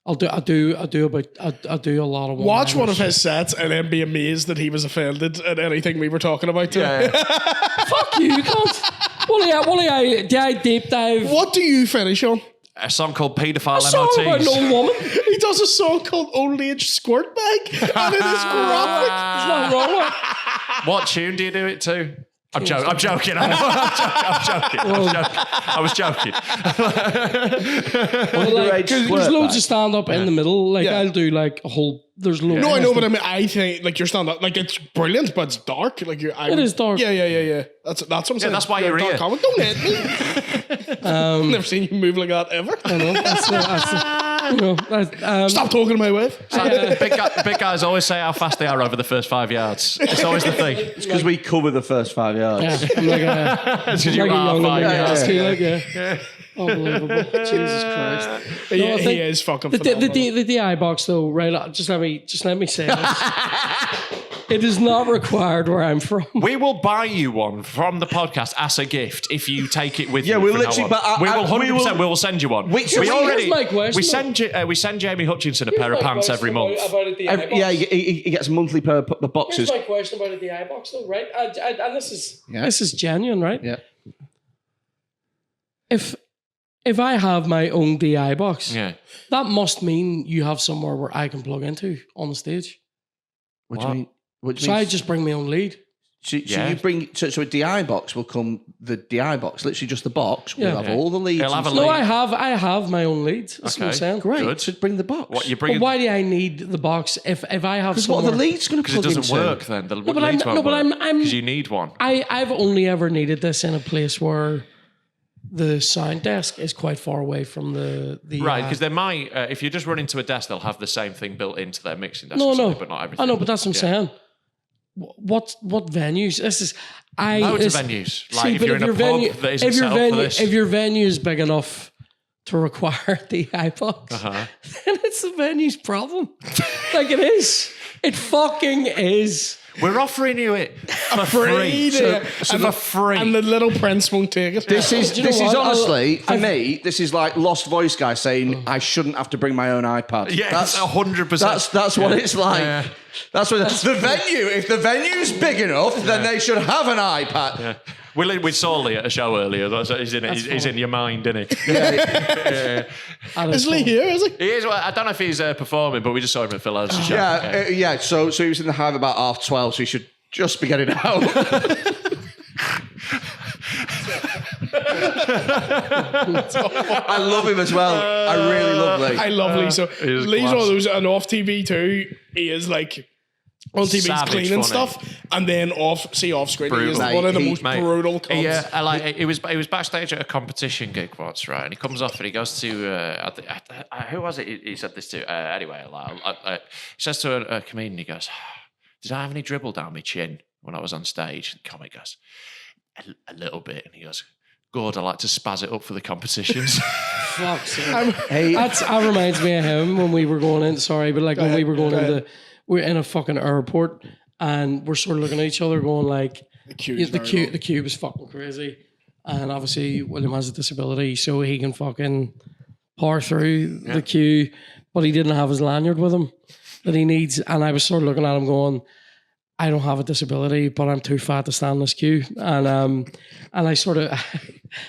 I do a lot of Watch one of one-liners. his sets and then be amazed that he was offended at anything we were talking about. Fuck you, cunt. Did I deep dive? What do you finish on? A song called Paedophile Song about MOTs. an old woman. He does a song called Old Age Squirt Bag, and it is graphic. There's nothing wrong with it. What tune do you do it to? I'm joking. I was joking. Underage There's squirt loads bag. of stand up in the middle. Like Yeah. I'll do like a whole. There's loads. No, I of know, but stuff. I think like your stand up, like it's brilliant, but it's dark. Like It is dark. Yeah. That's what I'm saying. that's why you're a dark here. comic. Don't hit me. Never seen you move like that ever. I know, that's Stop talking to my wife. Big guys always say how fast they are over the first 5 yards. It's always the thing. It's because we cover the first 5 yards. yeah, I'm like a, It's 'cause like you a are young 5 yards. yeah. Unbelievable. Jesus Christ. He, No, I he think is fucking The phenomenal. DI box though, right? Just let me say this. It is not required where I'm from. We will buy you one from the podcast as a gift if you take it with you. we'll from now literally- on. but we will we 100%. will- We will send you one. Which- we here's already my question, we send Jamie Hutchinson a pair of pants every month. About a DI box. Yeah, he gets a monthly pair of the boxes. Here's my question about a DI box though, right? And this is genuine, right? Yeah. If I have my own DI box, Yeah. that must mean you have somewhere where I can plug into on the stage. What do you mean? What do you So mean? I just bring my own lead. So Yeah. you bring so a DI box will come. The DI box, literally just the box. We'll Yeah. have all the leads. It'll have and a No, lead. I have my own leads. That's what I'm Okay. saying. Great. Good. So bring the box. What you But bring? why do I need the box if I have Because what are the somewhere? leads going to Because plug it doesn't into? work then. The but I'm- leads won't no, but work. I'm- Because you need one. I've only ever needed this in a place where the sound desk is quite far away from the Right, because they might, if you just run into a desk, they'll have the same thing built into their mixing desk. No, or no, something, but not everything. I know, but that's what I'm Yeah. saying. What venues? This is Loads of it's- venues. See, Like if but you're in a your pub venue- that isn't if your set up venue, for this. if your venue is big enough to require the iBox, then it's the venue's problem. Like it is. It fucking is. We're offering you it for free. yeah. For free. And the little prince won't take it. This is Do you know this is what? honestly for me. This is like Lost Voice guy saying I shouldn't have to bring my own iPad. Yeah, that's 100%. That's what it's like. Yeah. That's what the venue. If the venue's big enough, then they should have an iPad. Yeah. We saw Lee at a show earlier. He's in your mind, isn't he? Is Lee here? Is he? He is. Well, I don't know if he's performing, but we just saw him at Phil Harris's show. Yeah. So he was in the Hive about 12:30. So he should just be getting out. I love him as well. I really love Lee. I love Lee. So is Lee's class. one of those, and off TV too. He is like on TV, he's Savage cleaning funny. stuff, and then off screen, he is Brutal. one of the Mate, most Mate, brutal cunts. he was backstage at a competition gig once, right? And he comes off and he goes to who was it? He said this to anyway. He says to a comedian, he goes, "Did I have any dribble down my chin when I was on stage?" And the comic goes, "A little bit," and he goes, "Good, I like to spaz it up for the competitions." Fuck's sake. Hey, That reminds me of him when we were going in. Sorry, but like when we were going go into, we're in a fucking airport and we're sort of looking at each other, going like, The queue's the very queue, long. the queue is fucking crazy, and obviously William has a disability, so he can fucking power through the queue, but he didn't have his lanyard with him that he needs, and I was sort of looking at him going, I don't have a disability, but I'm too fat to stand in this queue. And I sort of,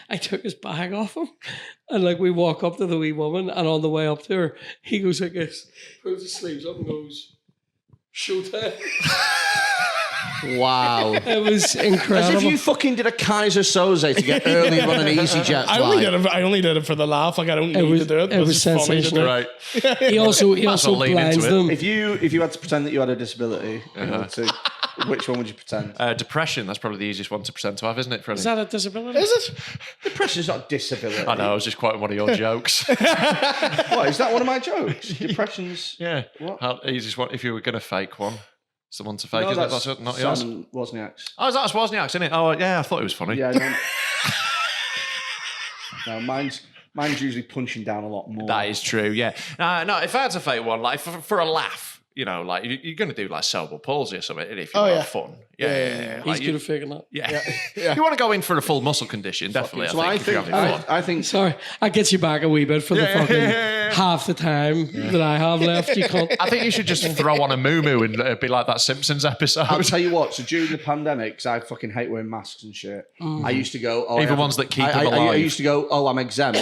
I took his bag off him. And like we walk up to the wee woman, and on the way up to her, he goes like this, pulls his sleeves up and goes, "Showtime." wow. It was As if incredible. you fucking did a Kaiser Soze to get early on an EasyJet I only flight. did it for the laugh. Like I don't need was- to do it. it was It's just funny to do sensational. it. right. He also as well lean blinds into it. them. If you had to pretend that you had a disability, which one would you pretend? Depression, that's probably the easiest one to pretend to have, isn't it, Freddie? Is that a disability? Is it? Depression's not a disability. I know, I was just quoting one of your jokes. What, is that one of my jokes? Depression's. Yeah. What? How easiest one, if you were going to fake one. It's the one to fake, No, isn't it? that's That's not yours. Sam Wozniak's. Oh, that's Wozniak's, isn't it? Oh, yeah, I thought it was funny. Yeah, no, mine's usually punching down a lot more. That is true, yeah. No, if I had to fake one, like for a laugh, You know, like you're going to do like cerebral palsy or something if you have fun. Yeah. He's Like, good at figuring that. Yeah. You want to go in for a full muscle condition, definitely. So I if you're think, having fun. I think Sorry, that gets you back a wee bit for the fucking half the time that I have left. You can't. I think you should just throw on a moo and be like that Simpsons episode. I'll tell you what. So during the pandemic, because I fucking hate wearing masks and shit, I used to go. Oh, Even ones that keep them I alive. used to go. Oh, I'm exempt,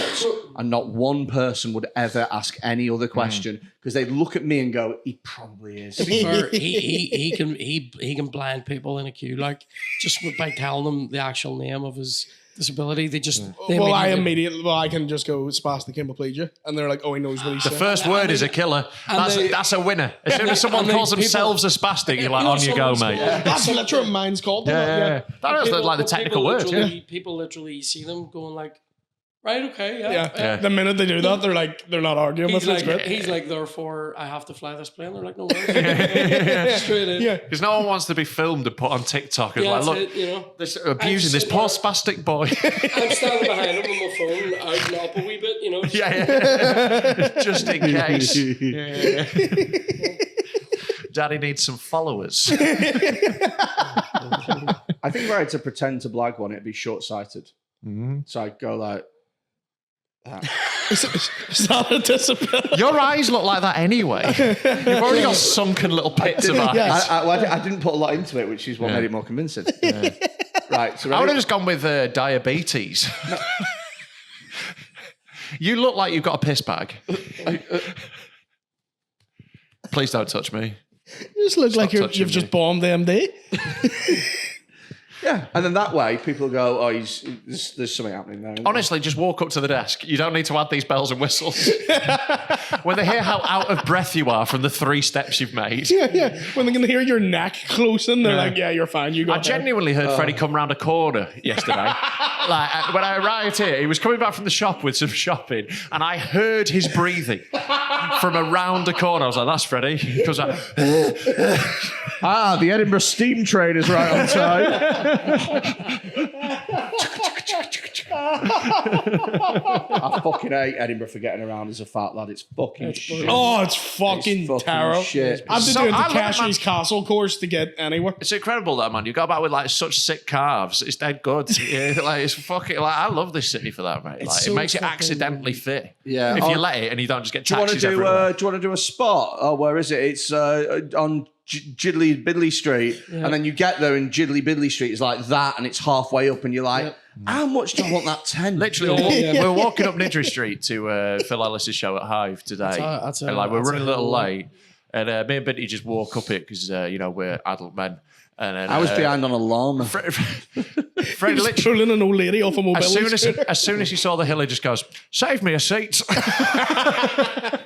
and not one person would ever ask any other question because they'd look at me and go, "He probably is." Or he can blind people in a queue, like just by telling them the actual name of his disability. They just I can just go spastic hemiplegia, and they're like, oh, he knows what he's The saying. first word is a killer. That's a winner. As soon as someone calls themselves a spastic, you're like, on you go, mate. That's literally what mine's called. Yeah. That is like the technical word. People literally see them going like, right, okay, yeah. The minute they do that, they're not arguing with it. He's like, therefore, I have to fly this plane. They're like, no worries. Straight in. Yeah. Because no one wants to be filmed and put on TikTok. It's Yeah, like, look, that's it, you know. they're abusing this poor spastic boy. I'm standing behind him with my phone, out and up a wee bit, you know. Just in case. Yeah. Daddy needs some followers. I think if I had to pretend to blag one, it'd be short-sighted. So I'd go like. It's not a discipline. Your eyes look like that anyway. You've already got sunken little pits of eyes. I didn't put a lot into it, which is what made it more convincing. Right. So I would have just gone with diabetes. You look like you've got a piss bag. Please don't touch me. You just look like touching you've me. just bombed the MD. Yeah, and then that way people go, "Oh, there's something happening there." Honestly, just walk up to the desk. You don't need to add these bells and whistles. When they hear how out of breath you are from the 3 steps you've made. Yeah. When they can hear your neck closing, they're like, yeah, you're fine. You got I genuinely heard Freddie come round a corner yesterday. Like when I arrived here, he was coming back from the shop with some shopping, and I heard his breathing from around the corner. I was like, "That's Freddie." He goes like, the Edinburgh steam train is right on time. I fucking hate Edinburgh for getting around as a fat lad. It's fucking shit. Oh, it's fucking terrible. Shit. I've been doing the Cashie's Castle course to get anywhere. It's incredible that, man. You got back with like such sick calves. It's dead good. Like it's fucking like I love this city for that, mate. Like so it makes you fucking- accidentally fit. Yeah. If you let it and you don't just get Do you want to taxis everywhere. do a spot? Oh, where is it? It's on Jiddly Biddly Street, and then you get there, and Jiddly Biddly Street is like that, and it's halfway up, and you're like, how much do I want that 10? Literally, we're walking up Nidri Street to Phil Ellis's show at Hive today. And like we're running a little late, and me and Binty just walk up it because we're adult men. And then, I was behind on a llama. Fred He's literally, pulling an old lady off a mobility scooter. as soon as he saw the hill, he just goes, "Save me a seat."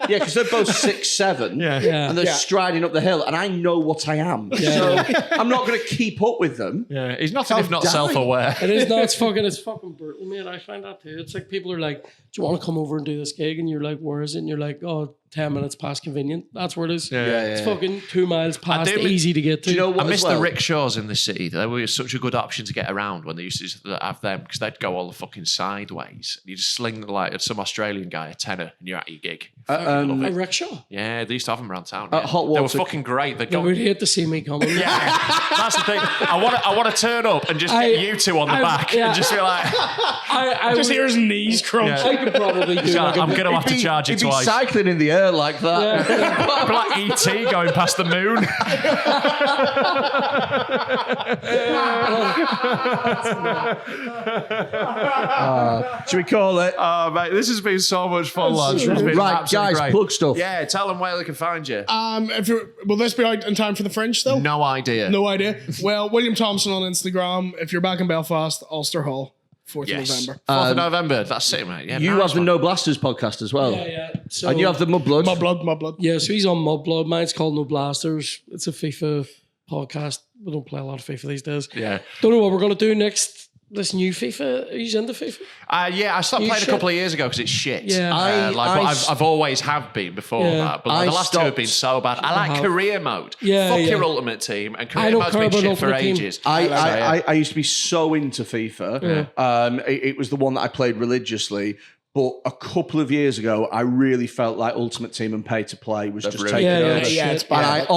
Yeah, because they're both 6'7", and they're striding up the hill, and I know what I am, so I'm not going to keep up with them. Yeah, he's nothing if not die. self-aware. It is not. It's fucking brutal, mate. I find that too. It's like people are like, "Do you want to come over and do this gig?" And you're like, "Where is it?" And you're like, "Oh, 10 minutes past convenient." That's where it is. It's fucking 2 miles past, easy to get to. Do you know what? I miss the rickshaws in the city. They were such a good option to get around when they used to have them because they'd go all the fucking sideways. You just sling like some Australian guy a tenner and you're at your gig. A rickshaw. Yeah, they used to have them around town. Hot They were water. fucking great. They They would hate to see me coming. Yeah, that's the thing. I want to turn up and just get you two on the back and just be like, I Just hear his knees crunch. I could probably do like I'm going to have to charge you He'd be twice. cycling in the air like that. Be like E.T. going past the moon. Should we call it? Oh, mate, this has been so much fun, lads. It's been Right, absolutely guys, great. plug stuff. Yeah, tell them where they can find you. Will this be out in time for the Fringe still? No idea. No idea. Well, William Thompson on Instagram. If you're back in Belfast, Ulster Hall, 4th of November. 4th of November. That's it, mate. Yeah, You nice have the one. No Blasters podcast as well. Yeah. So, And you have the Mudblood. Mudblood. Yeah, so he's on Mudblood. Mine's called No Blasters. It's a FIFA podcast. We don't play a lot of FIFA these days. Yeah. Don't know what we're going to do next. This new FIFA. Are you into FIFA? Yeah, I stopped You playing shit. a couple of years ago because it's shit. Yeah. I've always have been before Yeah. that, but like, I the last two have been so bad. I like have. career mode. Yeah, Fuck yeah. your ultimate team, and I career don't mode's care been about shit for ultimate team. ages. I used to be so into FIFA. It was the one that I played religiously. But a couple of years ago, I really felt like Ultimate Team and Pay to Play was just taking over. it's And bad.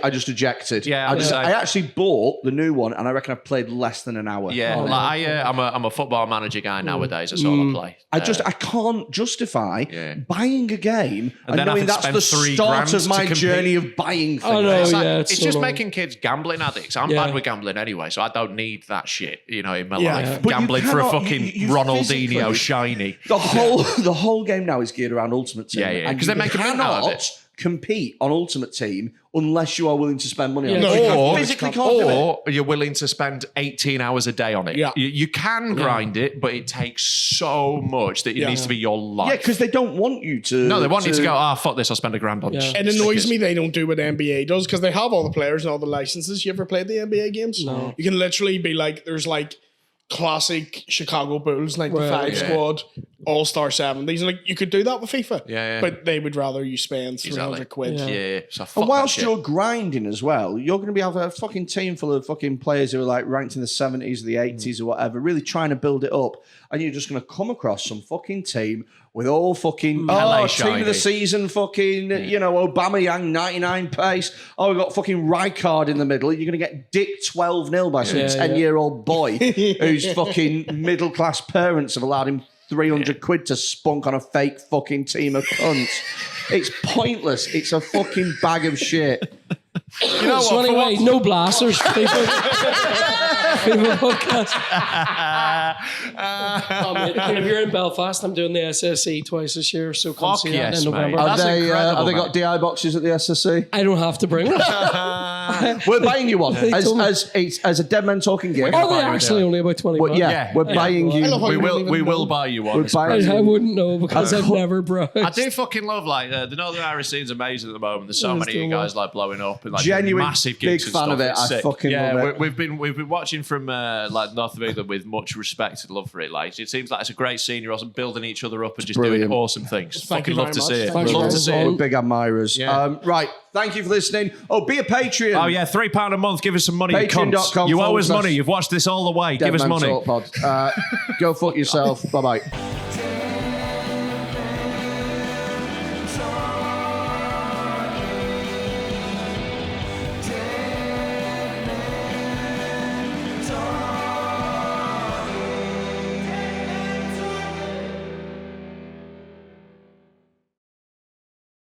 I just ejected. Yeah, I actually bought the new one, and I reckon I've played less than an hour. Yeah, I'm a football manager guy nowadays. That's all I play. I can't justify Yeah. buying a game and then knowing having that's to the spend start $3 of my to compete. journey of buying things. I know, It's, like- yeah, it's it's just so making kids gambling addicts. I'm Yeah. bad with gambling anyway, so I don't need that shit, in my Yeah. life. But you Gambling for a cannot- fucking you Ronaldinho physically- shiny. The whole game now is geared around Ultimate Team. Yeah, yeah, And 'cause you they make a mint out of cannot it. compete on Ultimate Team unless you are willing to spend money on Yeah. it. No, You physically can't do it. Or you're willing to spend 18 hours a day on it. Yeah. You can grind it, but it takes so much that it needs to be your life. Yeah, because they don't want you to. No, they want you to go, fuck this, I'll spend $1,000 on Yeah. It annoys me they don't do what the NBA does because they have all the players and all the licenses. You ever played the NBA games? No. You can literally be like, there's like classic Chicago Bulls 95 Right. squad, All-Star 70s. And like you could do that with FIFA. Yeah. But they would rather you spend 300 quid. Yeah. Yeah, so fuck And whilst that shit. you're grinding as well, you're going to be having a fucking team full of fucking players who are like ranked in the 70s or the 80s or whatever, really trying to build it up. And you're just going to come across some fucking team with all fucking LA team of the shiny. season, fucking, Aubameyang, 99 pace. Oh, we've got fucking Rijkaard in the middle. You're going to get dick 12-0 by some 10-year-old boy whose fucking middle-class parents have allowed him 300 quid to spunk on a fake fucking team of cunts. It's pointless. It's a fucking bag of shit. You know So what? anyway, no blasters. FIFA podcast. If you're in Belfast, I'm doing the SSE twice this year, so come Fuck see that yes, in November. mate. Have That's they incredible, got mate. DI boxes at the SSC? I don't have to bring them. We're buying you one told me. as a Dead Men Talking gift. Are they actually only about 20 But bucks? yeah, we're buying I you. love how We you don't will even know. buy you one. We're It's a buying present. I wouldn't know because I've never browsed. I do fucking love the Northern Irish scene's amazing at the moment. There's so It is many of you doing guys well. like blowing up and like Genuine massive big gigs and fan stuff. of it. It's I sick. fucking love it. We've been watching from like North of England with much respect and love for it. Like it seems like it's a great scene. You're also building each other up and just Brilliant. doing awesome things. Thank Fucking you love very to see much. it. Thank you Love to very see much. it. We're big admirers. Yeah. Right. Thank you for listening. Oh, be a Patreon. Oh yeah, £3 a month. Give us some money. You cunts. Patreon.com You owe us /. money. You've watched this all the way. Dead Give us Men money. Talk Pod. Go fuck yourself. Bye bye.